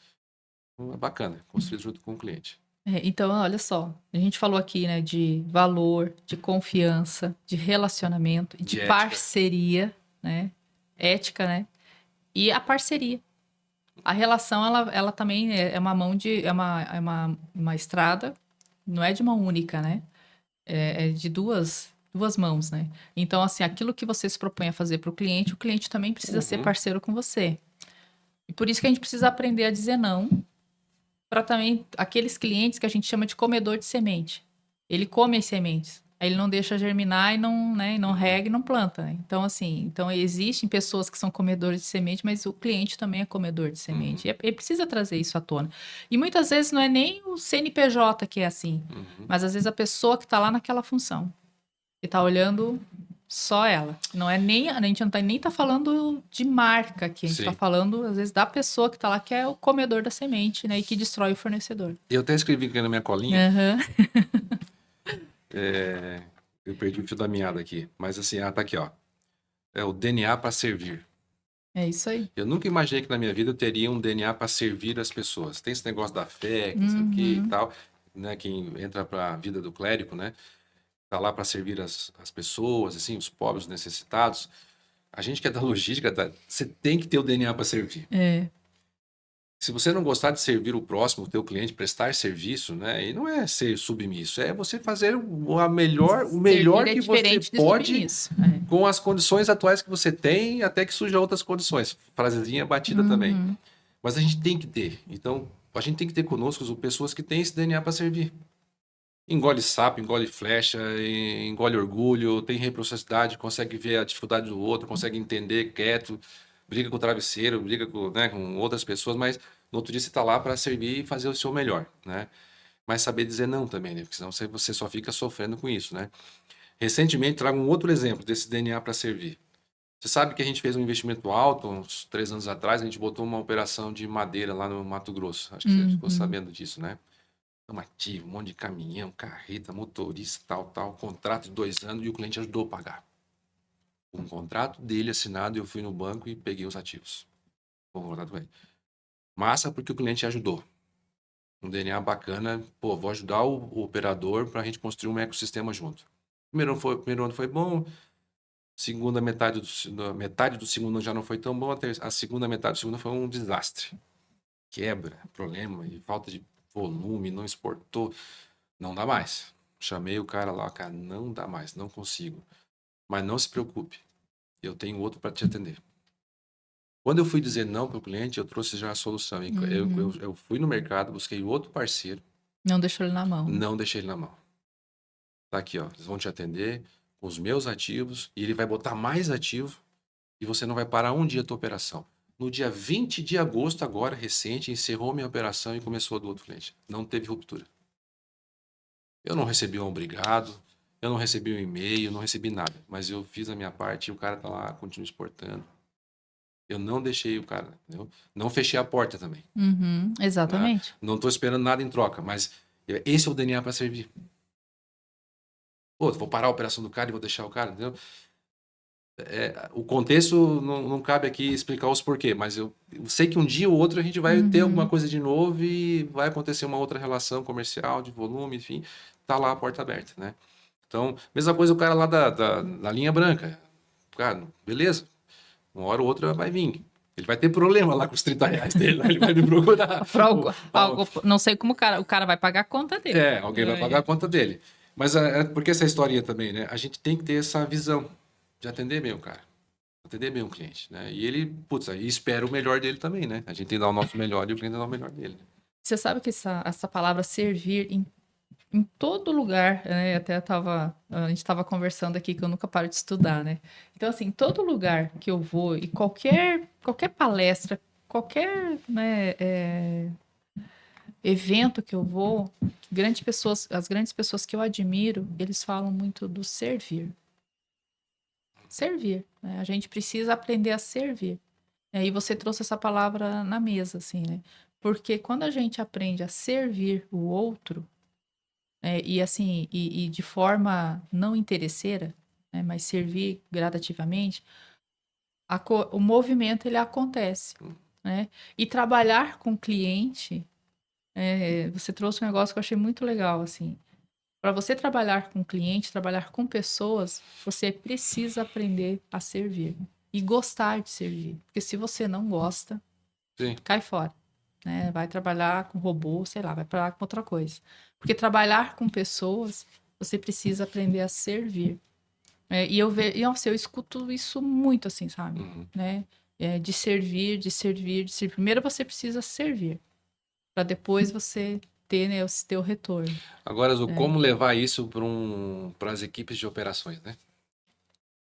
Então, é bacana, construir junto com o cliente. Então, olha só, a gente falou aqui, né, de valor, de confiança, de relacionamento, de ética. parceria, né, ética, né, e a parceria. A relação, ela também é uma mão de, é uma estrada, não é de mão única, né, é de duas mãos, né. Então, assim, aquilo que você se propõe a fazer para o cliente também precisa ser parceiro com você. E por isso que a gente precisa aprender a dizer não, para também aqueles clientes que a gente chama de comedor de semente. Ele come as sementes, aí ele não deixa germinar e não, né, não rega e não planta. Então, assim, existem pessoas que são comedores de semente, mas o cliente também é comedor de semente. E ele precisa trazer isso à tona. E muitas vezes não é nem o CNPJ que é assim, mas às vezes a pessoa que está lá naquela função, que está olhando só ela. Não é nem, a gente não tá, nem tá falando de marca aqui, a gente Sim. tá falando, às vezes, da pessoa que tá lá, que é o comedor da semente, né? E que destrói o fornecedor. Eu até escrevi aqui na minha colinha. Uhum. Eu perdi o fio da meada aqui. Mas assim, tá aqui, ó. É o DNA para servir. É isso aí. Eu nunca imaginei que na minha vida eu teria um DNA para servir as pessoas. Tem esse negócio da fé, que não sei o que e tal, né? Quem entra para a vida do clérigo, né? Tá lá para servir as pessoas, assim, os pobres, os necessitados. A gente que é da logística, você tem que ter o DNA para servir. É. Se você não gostar de servir o próximo, o teu cliente, prestar serviço, né? E não é ser submisso, é você fazer o melhor que você pode com as condições atuais que você tem, até que surjam outras condições. Frasezinha batida também. Mas a gente tem que ter. Então, a gente tem que ter conosco pessoas que têm esse DNA para servir. Engole sapo, engole flecha, engole orgulho, tem reciprocidade, consegue ver a dificuldade do outro, consegue entender quieto, briga com o travesseiro, briga com, né, com outras pessoas, mas no outro dia você está lá para servir e fazer o seu melhor, né? Mas saber dizer não também, né? Porque senão você só fica sofrendo com isso, né? Recentemente, trago um outro exemplo desse DNA para servir. Você sabe que a gente fez um investimento alto, uns 3 anos atrás, a gente botou uma operação de madeira lá no Mato Grosso. Acho que você ficou sabendo disso, né? Um ativo, um monte de caminhão, carreta, motorista, tal, contrato de 2 anos e o cliente ajudou a pagar. Um contrato dele assinado, eu fui no banco e peguei os ativos. Bom, contrato com ele. Massa porque o cliente ajudou. Um DNA bacana, vou ajudar o operador para a gente construir um ecossistema junto. Primeiro ano foi bom, segunda metade do segundo ano já não foi tão bom, a segunda metade do segundo ano foi um desastre. Quebra, problema e falta de volume, não exportou, não dá mais. Chamei o cara lá, cara, não dá mais, não consigo. Mas não se preocupe, eu tenho outro para te atender. Quando eu fui dizer não para o cliente, eu trouxe já a solução. Eu fui no mercado, busquei outro parceiro. Não deixou ele na mão. Não deixei ele na mão. Tá aqui, ó, eles vão te atender com os meus ativos e ele vai botar mais ativo e você não vai parar um dia a tua operação. No dia 20 de agosto, agora, recente, encerrou minha operação e começou a do outro cliente. Não teve ruptura. Eu não recebi um obrigado, eu não recebi um e-mail, não recebi nada. Mas eu fiz a minha parte e o cara tá lá, continua exportando. Eu não deixei o cara, entendeu? Não fechei a porta também. Exatamente. Né? Não tô esperando nada em troca, mas esse é o DNA para servir. Vou parar a operação do cara e vou deixar o cara, entendeu? O contexto não cabe aqui explicar os porquê, mas eu sei que um dia ou outro a gente vai ter alguma coisa de novo e vai acontecer uma outra relação comercial, de volume, enfim, tá lá a porta aberta, né? Então, mesma coisa o cara lá da linha branca. Cara, beleza, uma hora ou outra vai vir. Ele vai ter problema lá com os R$30 dele, ele vai me procurar. Não sei como o cara vai pagar a conta dele. Alguém vai pagar a conta dele. Mas porque essa historinha também, né? A gente tem que ter essa visão de atender bem o cara, atender bem o cliente, né? E ele, aí espera o melhor dele também, né? A gente tem que dar o nosso melhor e o cliente dá o melhor dele. Você sabe que essa palavra servir em todo lugar, né? A gente estava conversando aqui que eu nunca paro de estudar, né? Então, assim, todo lugar que eu vou e qualquer palestra, qualquer, né, evento que eu vou, as grandes pessoas que eu admiro, eles falam muito do servir. Servir, né? A gente precisa aprender a servir. E aí você trouxe essa palavra na mesa, assim, né? Porque quando a gente aprende a servir o outro, e assim, e de forma não interesseira, né, mas servir gradativamente, o movimento ele acontece, né? E trabalhar com cliente, você trouxe um negócio que eu achei muito legal, assim. Para você trabalhar com cliente, trabalhar com pessoas, você precisa aprender a servir e gostar de servir. Porque se você não gosta, Sim. cai fora, né? Vai trabalhar com robô, sei lá, vai trabalhar com outra coisa. Porque trabalhar com pessoas, você precisa aprender a servir. E nossa, eu escuto isso muito, assim, sabe? Né? De servir, de servir, de servir. Primeiro você precisa servir, para depois você ter, né, o teu retorno. Agora, Zu, como levar isso para as equipes de operações, né?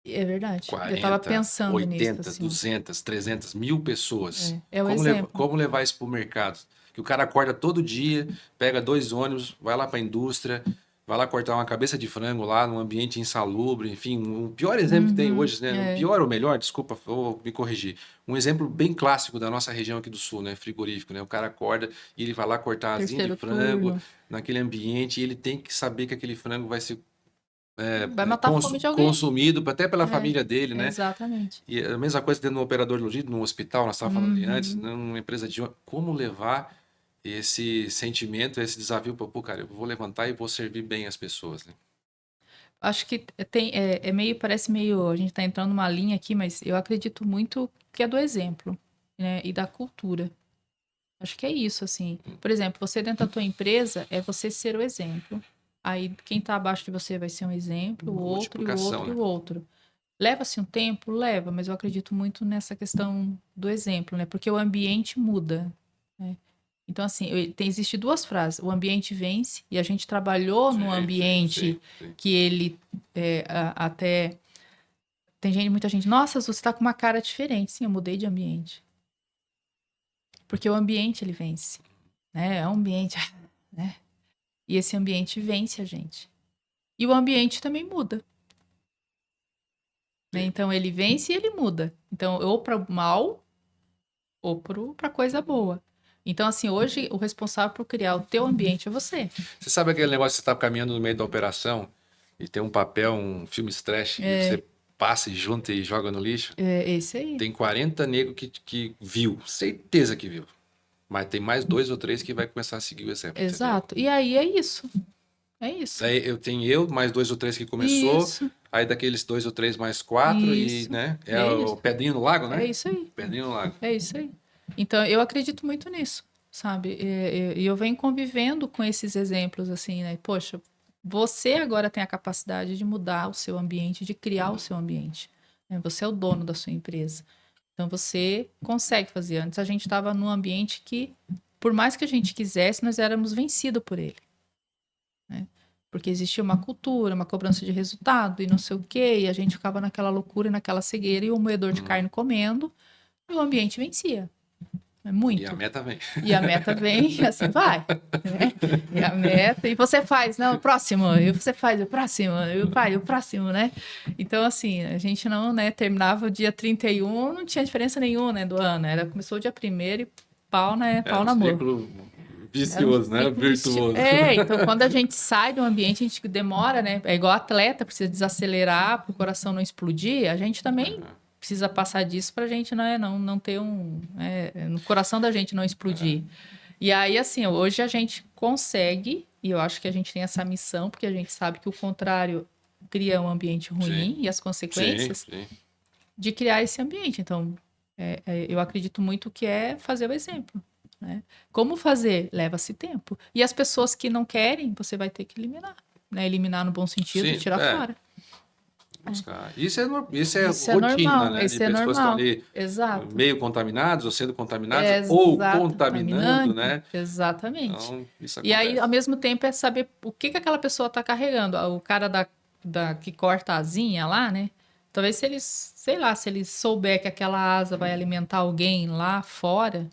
É verdade. 40, eu estava pensando 80, nisso, assim. 200, 300 mil pessoas. É o exemplo. Como levar isso para o mercado? Que o cara acorda todo dia, pega 2 ônibus, vai lá para a indústria, vai lá cortar uma cabeça de frango lá num ambiente insalubre, enfim, o pior exemplo que tem hoje, né? Pior ou melhor, desculpa, vou me corrigir. Um exemplo bem clássico da nossa região aqui do sul, né? Frigorífico, né? O cara acorda e ele vai lá cortar a asinha de frango naquele ambiente e ele tem que saber que aquele frango vai ser vai matar a fome de alguém. consumido até pela família dele, né? Exatamente. E a mesma coisa dentro de um operador logístico, num hospital, nós estávamos falando ali antes, numa empresa de como levar esse sentimento, esse desafio para, pô, cara, eu vou levantar e vou servir bem as pessoas, né? Acho que parece meio, a gente está entrando numa linha aqui, mas eu acredito muito que é do exemplo, né? E da cultura. Acho que é isso, assim. Por exemplo, você dentro da tua empresa, é você ser o exemplo. Aí quem está abaixo de você vai ser um exemplo, o outro, e o outro, né? e o outro. Leva-se um tempo? Leva, mas eu acredito muito nessa questão do exemplo, né? Porque o ambiente muda, né? Então, assim, existe 2 frases. O ambiente vence, e a gente trabalhou no ambiente que ele até... Tem muita gente, nossa, você está com uma cara diferente. Sim, eu mudei de ambiente. Porque o ambiente, ele vence, né? É um ambiente, né? E esse ambiente vence a gente. E o ambiente também muda. Né? Então, ele vence e ele muda. Então, ou para o mal, ou para coisa boa. Então, assim, hoje, o responsável por criar o teu ambiente é você. Você sabe aquele negócio que você está caminhando no meio da operação e tem um papel, um filme trash, e você passa e junta e joga no lixo? É esse aí. Tem 40 negros que viu, certeza que viu. Mas tem mais 2 ou 3 que vai começar a seguir o exemplo. Exato. Entendeu? E aí é isso. É isso. Aí eu, mais 2 ou 3 que começou. Isso. Aí daqueles 2 ou 3 mais 4 Isso. e, né? É o isso. Pedrinho no Lago, né? É isso aí. Pedrinho no Lago. É isso aí. Então, eu acredito muito nisso, sabe? E eu venho convivendo com esses exemplos, assim, né? Poxa, você agora tem a capacidade de mudar o seu ambiente, de criar o seu ambiente, né? Você é o dono da sua empresa. Então, você consegue fazer. Antes, a gente estava num ambiente que, por mais que a gente quisesse, nós éramos vencidos por ele, né? Porque existia uma cultura, uma cobrança de resultado e não sei o quê, e a gente ficava naquela loucura e naquela cegueira, e o moedor de carne comendo, e o ambiente vencia. É muito. E a meta vem. E a meta vem, e assim vai. Né? E a meta, e você faz, não, o próximo, e você faz o próximo, e o próximo, né? Então, assim, a gente não, né, terminava o dia 31, não tinha diferença nenhuma, né, do ano. Começou o dia 1º e pau na mão. Vicioso, né? Virtuoso. Então quando a gente sai do ambiente, a gente demora, né? É igual atleta, precisa desacelerar para o coração não explodir. A gente também precisa passar disso para a gente, né, não ter no coração da gente não explodir. E aí, assim, hoje a gente consegue, e eu acho que a gente tem essa missão, porque a gente sabe que o contrário cria um ambiente ruim e as consequências de criar esse ambiente. Então, eu acredito muito que é fazer o exemplo. Né? Como fazer? Leva-se tempo. E as pessoas que não querem, você vai ter que eliminar. Né? Eliminar no bom sentido e tirar fora. Isso é rotina, normal, né? isso de é pessoas normal. que estão ali Exato. meio contaminados ou sendo contaminados ou contaminando, né? Exatamente. Então, isso acontece. E aí, ao mesmo tempo, é saber o que aquela pessoa está carregando. O cara que corta a asinha lá, né? Talvez se ele, sei lá, se ele souber que aquela asa vai alimentar alguém lá fora,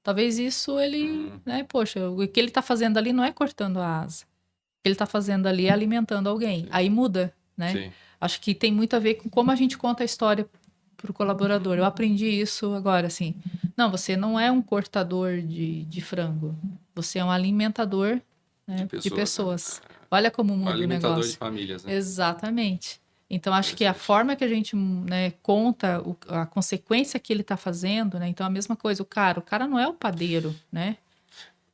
Talvez isso ele, né, poxa, o que ele tá fazendo ali não é cortando a asa. O que ele tá fazendo ali é alimentando alguém. Aí muda, né? Sim. Acho que tem muito a ver com como a gente conta a história pro colaborador. Eu aprendi isso agora, assim. Não, você não é um cortador de frango. Você é um alimentador, né, de pessoas. Olha como muda o Alimentador de negócio. famílias, né? Exatamente. Então, acho que a Interessante. forma que a gente, né, conta a consequência que ele está fazendo, né? Então, a mesma coisa, o cara não é o padeiro, né?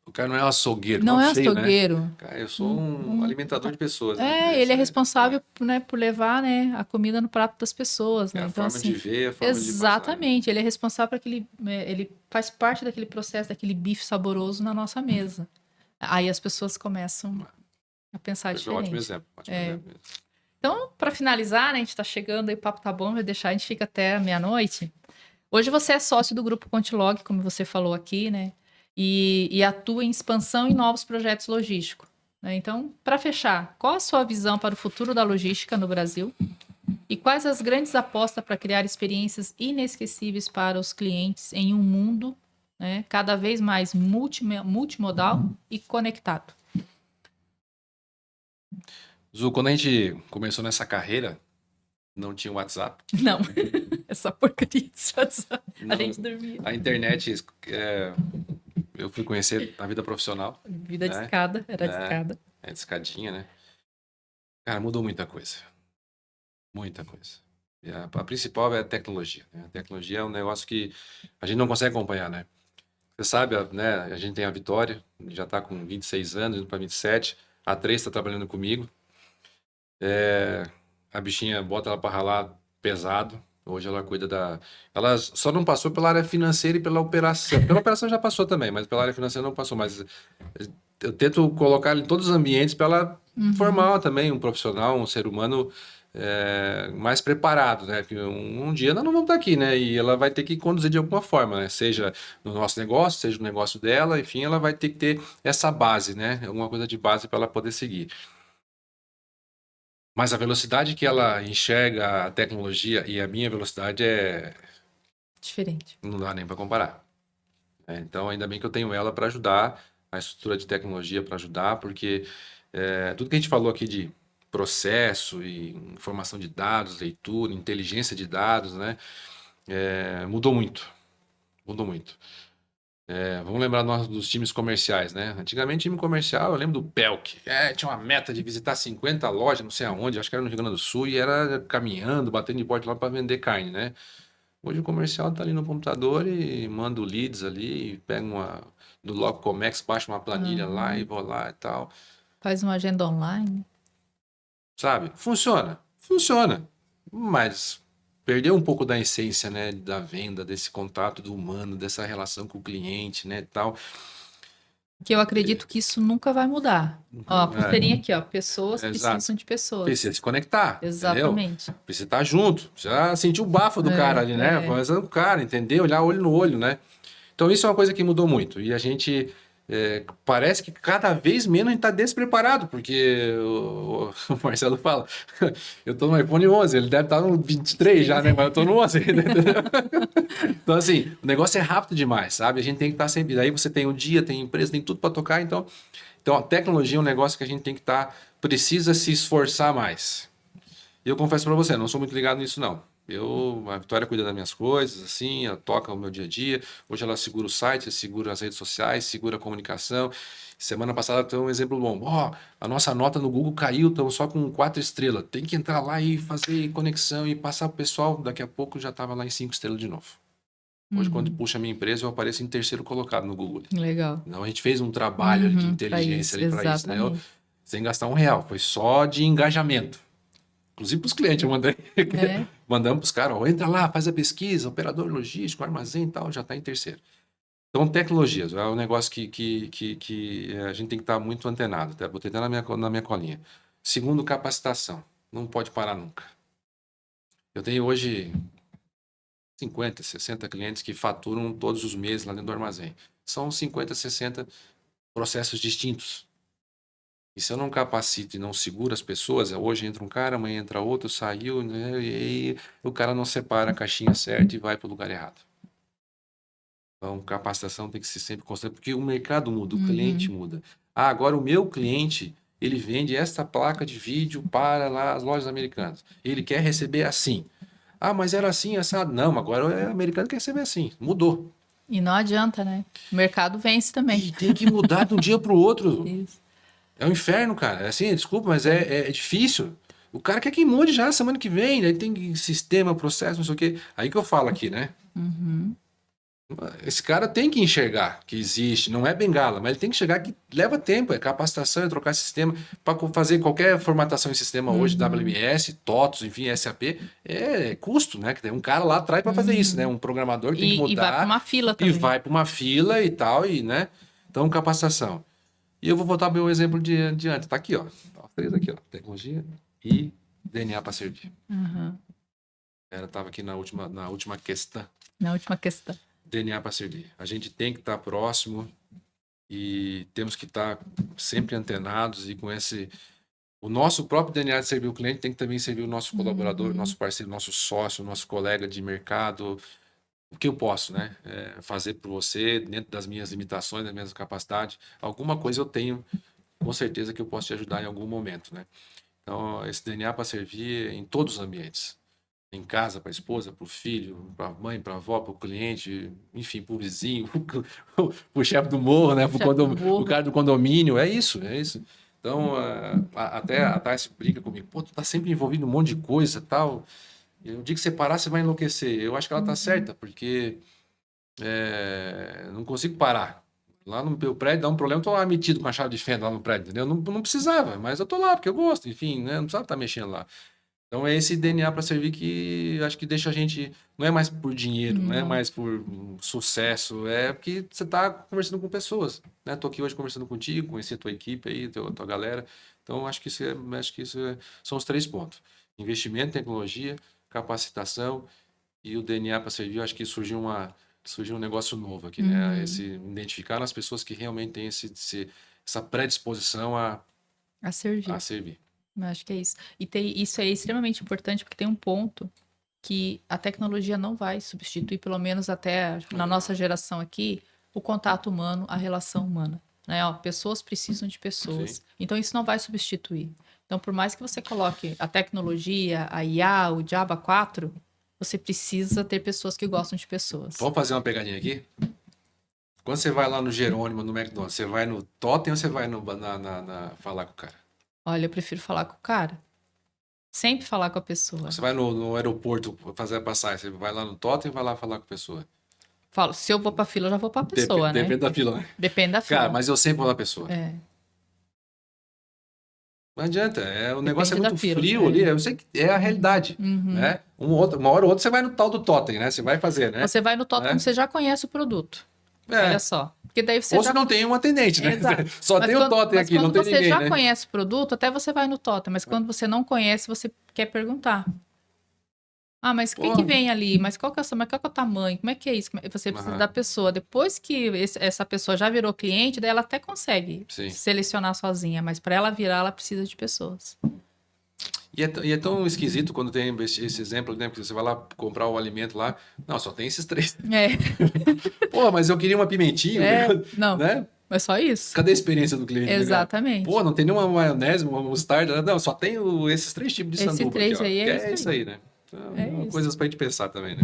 O cara não é um açougueiro, Não não é feio, né? açougueiro. Cara, eu sou um alimentador de pessoas, né? Ele é Esse responsável, né, por levar, né, a comida no prato das pessoas, é né? a Então, forma de assim, ver, a forma de passar, né? exatamente, ele é responsável por aquele, ele faz parte daquele processo, daquele bife saboroso na nossa mesa. Aí as pessoas começam a pensar Foi um ótimo diferente. exemplo. Ótimo exemplo mesmo. Então, para finalizar, né, a gente está chegando aí, o papo tá bom, vai deixar, a gente fica até meia-noite. Hoje você é sócio do Grupo Contilog, como você falou aqui, né? E atua em expansão e novos projetos logísticos, né? Então, para fechar, qual a sua visão para o futuro da logística no Brasil? E quais as grandes apostas para criar experiências inesquecíveis para os clientes em um mundo, né, cada vez mais multimodal e conectado? Zu, quando a gente começou nessa carreira, não tinha WhatsApp. Não, essa porcaria de WhatsApp. A Não, gente dormia. a internet, eu fui conhecer na vida profissional, Vida de né? escada, era de É, escada. é de escadinha, né? Cara, mudou muita coisa. Muita coisa. E a principal é a tecnologia, né? A tecnologia é um negócio que a gente não consegue acompanhar, né? Você sabe, né? A gente tem a Vitória, que já está com 26 anos, indo para 27. A 3 está trabalhando comigo. A bichinha bota ela para ralar pesado. Hoje ela cuida da. Ela só não passou pela área financeira e pela operação. Pela operação já passou também, mas pela área financeira não passou. Mas eu tento colocar ela em todos os ambientes para ela formar também um profissional, um ser humano mais preparado, né? Porque um dia nós não vamos estar aqui, né? E ela vai ter que conduzir de alguma forma, né? Seja no nosso negócio, seja no negócio dela, enfim, ela vai ter que ter essa base, né? Alguma coisa de base para ela poder seguir. Mas a velocidade que ela enxerga a tecnologia e a minha velocidade Diferente. não dá nem para comparar. Então, ainda bem que eu tenho ela para ajudar, a estrutura de tecnologia para ajudar, porque tudo que a gente falou aqui de processo e informação de dados, leitura, inteligência de dados, né, mudou muito. Mudou muito. Vamos lembrar dos times comerciais, né? Antigamente, time comercial, eu lembro do Belk. Tinha uma meta de visitar 50 lojas, não sei aonde, acho que era no Rio Grande do Sul, e era caminhando, batendo de porta lá para vender carne, né? Hoje o comercial tá ali no computador e manda o leads ali, pega do Logo Comex, baixa uma planilha lá e vou lá e tal. Faz uma agenda online. Sabe? Funciona. Funciona. Mas perdeu um pouco da essência, né? Da venda, desse contato do humano, dessa relação com o cliente, né? Tal. Que eu acredito que isso nunca vai mudar. Ó, a pulseirinha aqui, ó. Pessoas Exato. precisam de pessoas. Precisa se conectar, entendeu? Exatamente. Precisa estar junto, precisa sentir o bafo do cara ali, né? Conversando com o cara, entender? Olhar olho no olho, né? Então isso é uma coisa que mudou muito. E a gente parece que cada vez menos a gente está despreparado, porque o Marcelo fala, eu tô no iPhone 11, ele deve estar no 23 já, né? Mas eu tô no 11 ainda, entendeu? Então assim, o negócio é rápido demais, sabe? A gente tem que estar sempre... Daí você tem o dia, tem empresa, tem tudo para tocar, então a tecnologia é um negócio que a gente tem que precisa se esforçar mais. E eu confesso para você, não sou muito ligado nisso não. A Vitória cuida das minhas coisas, assim, ela toca o meu dia a dia. Hoje ela segura o site, segura as redes sociais, segura a comunicação. Semana passada tem um exemplo bom. A nossa nota no Google caiu, estamos só com 4 estrelas. Tem que entrar lá e fazer conexão e passar pro pessoal. Daqui a pouco já estava lá em 5 estrelas de novo. Hoje, quando puxa a minha empresa, eu apareço em terceiro colocado no Google. Legal. Então, a gente fez um trabalho de inteligência ali para isso, né? Sem gastar R$1. Foi só de engajamento. Inclusive para os clientes, eu mandei. Mandamos para os caras, entra lá, faz a pesquisa, operador logístico, armazém e tal, já está em terceiro. Então, tecnologias, é um negócio que a gente tem que estar muito antenado. Até botei até na minha colinha. Segundo, capacitação. Não pode parar nunca. Eu tenho hoje 50, 60 clientes que faturam todos os meses lá dentro do armazém. São 50, 60 processos distintos. E se eu não capacito e não seguro as pessoas, hoje entra um cara, amanhã entra outro, saiu, né, e aí o cara não separa a caixinha certa e vai para o lugar errado. Então, capacitação tem que ser sempre constante, porque o mercado muda, o cliente muda. Ah, agora o meu cliente, ele vende esta placa de vídeo para lá as lojas americanas. Ele quer receber assim. Ah, mas era assim, assado. Não, agora o americano quer receber assim. Mudou. E não adianta, né? O mercado vence também. E tem que mudar de um dia para o outro. Isso. É um inferno, cara. É assim, desculpa, mas é difícil. O cara quer que mude já semana que vem, aí tem sistema, processo, não sei o quê. Aí que eu falo aqui, né? Esse cara tem que enxergar que existe, não é bengala, mas ele tem que enxergar que leva tempo, é capacitação, é trocar sistema. Para fazer qualquer formatação em sistema hoje, WMS, TOTOS, enfim, SAP, é custo, né? Que tem um cara lá atrás para fazer isso, né? Um programador tem que mudar. E vai para uma fila E também. vai para uma fila e tal, e, né? Então, capacitação. E eu vou voltar ao meu exemplo de antes. Tá aqui, ó. Os três aqui, ó. Tecnologia e DNA para servir. Ela estava aqui na última questão. Na última questão. DNA para servir. A gente tem que estar próximo e temos que estar sempre antenados e com esse... O nosso próprio DNA de servir o cliente tem que também servir o nosso colaborador, o nosso parceiro, nosso sócio, o nosso colega de mercado. O que eu posso, né? Fazer por você, dentro das minhas limitações, das minhas capacidades. Alguma coisa eu tenho, com certeza, que eu posso te ajudar em algum momento, né? Então, esse DNA para servir em todos os ambientes. Em casa, para a esposa, para o filho, para a mãe, para a avó, para o cliente, enfim, para o vizinho, para o chefe do morro, né? Para o cara do condomínio. É isso, é isso. Então, até a Tarsi briga comigo. Pô, tu tá sempre envolvido em um monte de coisa e tal. Eu digo que você parar, você vai enlouquecer. Eu acho que ela tá certa, porque não consigo parar. Lá no meu prédio dá um problema, eu tô lá metido com a chave de fenda lá no prédio, entendeu? Não precisava, mas eu tô lá porque eu gosto, enfim, né? Não precisava estar mexendo lá. Então é esse DNA para servir que acho que deixa a gente... Não é mais por dinheiro, não é mais por sucesso, é porque você está conversando com pessoas, né? Tô aqui hoje conversando contigo, conhecer a tua equipe aí, tua galera. Então acho que são os 3 pontos. Investimento em tecnologia, capacitação e o DNA para servir. Eu acho que surgiu um negócio novo aqui, né? Identificar as pessoas que realmente têm essa predisposição a servir. Eu acho que é isso. E isso é extremamente importante porque tem um ponto que a tecnologia não vai substituir, pelo menos até na nossa geração aqui, o contato humano, a relação humana. Né? Ó, pessoas precisam de pessoas. Sim. Então, isso não vai substituir. Então, por mais que você coloque a tecnologia, a IA, o Java 4, você precisa ter pessoas que gostam de pessoas. Vamos fazer uma pegadinha aqui? Quando você vai lá no Jerônimo, no McDonald's, você vai no Totem ou você vai falar com o cara? Olha, eu prefiro falar com o cara. Sempre falar com a pessoa. Você vai no aeroporto fazer a passagem, você vai lá no Totem ou vai lá falar com a pessoa? Falo, se eu vou pra fila, eu já vou pra pessoa, né? Depende da fila, né? Depende da fila. Cara, mas eu sempre vou na pessoa. Não adianta, o negócio é muito frio ali, eu sei que é a realidade, né? Uma hora ou outra você vai no tal do Totem, né? Você vai fazer, né? Você vai no Totem quando você já conhece o produto. Olha só. Porque daí você não tem um atendente, né? Exato. Só tem o Totem aqui, não tem ninguém, quando você já né? conhece o produto, até você vai no Totem. Mas quando você não conhece, você quer perguntar. Ah, mas o que vem ali? Mas qual que é o tamanho? Como é que é isso? Você precisa da pessoa. Depois que essa pessoa já virou cliente, daí ela até consegue selecionar sozinha. Mas para ela virar, ela precisa de pessoas. E é tão esquisito quando tem esse exemplo, né? Porque você vai lá comprar o alimento lá. Não, só tem esses 3. Pô, mas eu queria uma pimentinha. Não, né? é só isso. Cadê a experiência do cliente? Exatamente. Pô, não tem nenhuma maionese, uma mostarda. Não, só tem esses 3 tipos de sanduba. Esses 3 aí é isso aí, né? Então, coisas pra gente pensar também, né?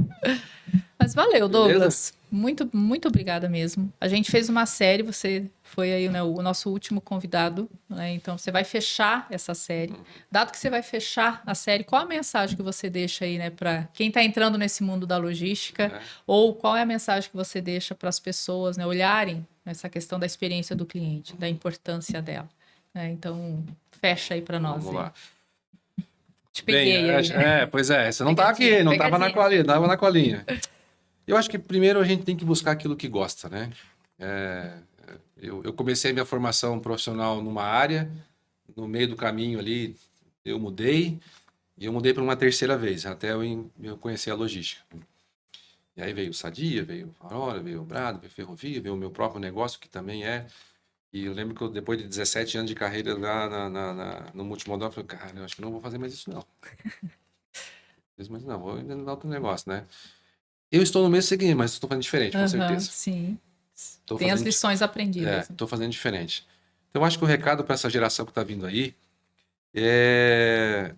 Mas valeu, Douglas. Muito, muito obrigada mesmo. A gente fez uma série, você foi aí, né, o nosso último convidado, né? Então você vai fechar essa série. Dado que você vai fechar a série, qual a mensagem que você deixa aí, né, para quem está entrando nesse mundo da logística? Ou qual é a mensagem que você deixa para as pessoas, né, olharem essa questão da experiência do cliente, da importância dela? Né? Então, fecha aí para nós. Vamos lá. Te peguei aí. Pois é. Você não tá aqui, não tava na colinha, tava na colinha. Eu acho que primeiro a gente tem que buscar aquilo que gosta, né? Eu comecei minha formação profissional numa área, no meio do caminho ali eu mudei, e eu mudei para uma 3ª vez, até eu conhecer a logística. E aí veio o Sadia, veio o Aurora, veio o Brado, veio a Ferrovia, veio o meu próprio negócio, que também é. E eu lembro que depois de 17 anos de carreira lá no multimodal, eu falei, cara, eu acho que não vou fazer mais isso, não. Mas não, vou inventar outro negócio, né? Eu estou no mesmo segmento, mas estou fazendo diferente, com certeza. Sim. Tô Tem as fazendo- lições aprendidas. Estou fazendo diferente. Então, eu acho que o recado para essa geração que está vindo aí é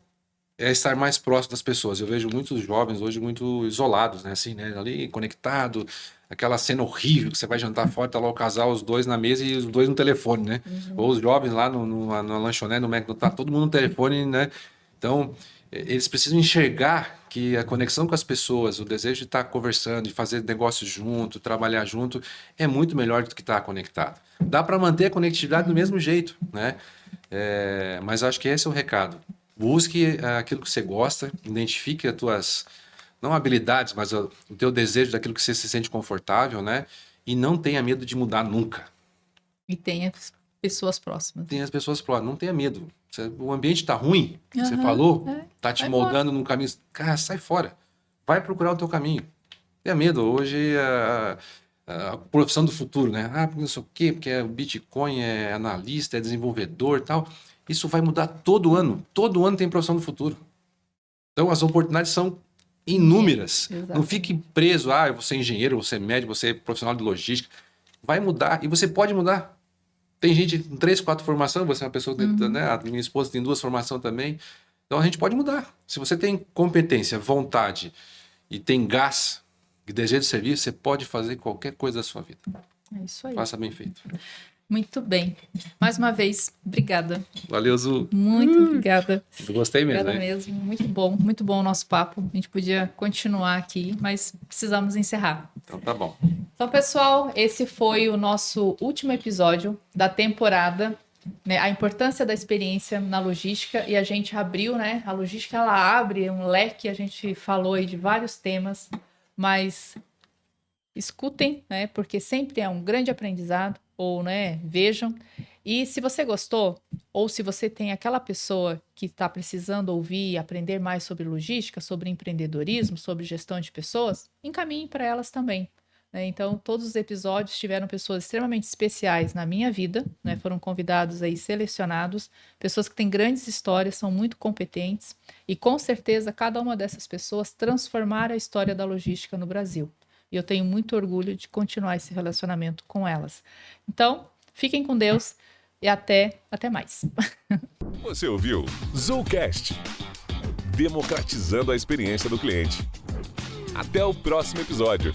estar mais próximo das pessoas. Eu vejo muitos jovens hoje muito isolados, né? Assim, né? Ali conectado, aquela cena horrível que você vai jantar fora, tá lá o casal, os dois na mesa e os dois no telefone, né? Ou os jovens lá na lanchonete, no McDonald's, tá todo mundo no telefone, né? Então, eles precisam enxergar que a conexão com as pessoas, o desejo de estar conversando, de fazer negócio junto, trabalhar junto, é muito melhor do que estar conectado. Dá para manter a conectividade do mesmo jeito, né? Mas acho que esse é o recado. Busque aquilo que você gosta, identifique as tuas, não habilidades, mas o teu desejo daquilo que você se sente confortável, né? E não tenha medo de mudar nunca. E tem as pessoas próximas. Tem as pessoas próximas, não tenha medo. O ambiente está ruim, você Aham, falou, tá te vai moldando num caminho. Cara, sai fora. Vai procurar o teu caminho. Tenha medo. Hoje a profissão do futuro, né? Porque não sei o quê, porque é Bitcoin, é analista, é desenvolvedor e tal. Isso vai mudar todo ano. Todo ano tem profissão do futuro. Então as oportunidades são inúmeras. Exato. Não fique preso, eu vou ser engenheiro, vou ser médico, vou ser profissional de logística. Vai mudar e você pode mudar. Tem gente com 3, 4 formações, você é uma pessoa que né? A minha esposa tem 2 formações também. Então a gente pode mudar. Se você tem competência, vontade e tem gás e desejo de servir, você pode fazer qualquer coisa da sua vida. É isso aí. Faça bem feito. Muito bem. Mais uma vez, obrigada. Valeu, Zu. Muito obrigada. Eu gostei mesmo, Obrigada hein? mesmo. Muito bom o nosso papo. A gente podia continuar aqui, mas precisamos encerrar. Então tá bom. Então, pessoal, esse foi o nosso último episódio da temporada, né? A importância da experiência na logística, e a gente abriu, né? A logística, ela abre um leque, a gente falou aí de vários temas, mas escutem, né? Porque sempre é um grande aprendizado, ou, né? Vejam. E se você gostou, ou se você tem aquela pessoa que está precisando ouvir e aprender mais sobre logística, sobre empreendedorismo, sobre gestão de pessoas, encaminhe para elas também. Então, todos os episódios tiveram pessoas extremamente especiais na minha vida, né? Foram convidados aí, selecionados, pessoas que têm grandes histórias, são muito competentes, e com certeza cada uma dessas pessoas transformaram a história da logística no Brasil. E eu tenho muito orgulho de continuar esse relacionamento com elas. Então, fiquem com Deus e até mais. Você ouviu ZooCast, democratizando a experiência do cliente. Até o próximo episódio.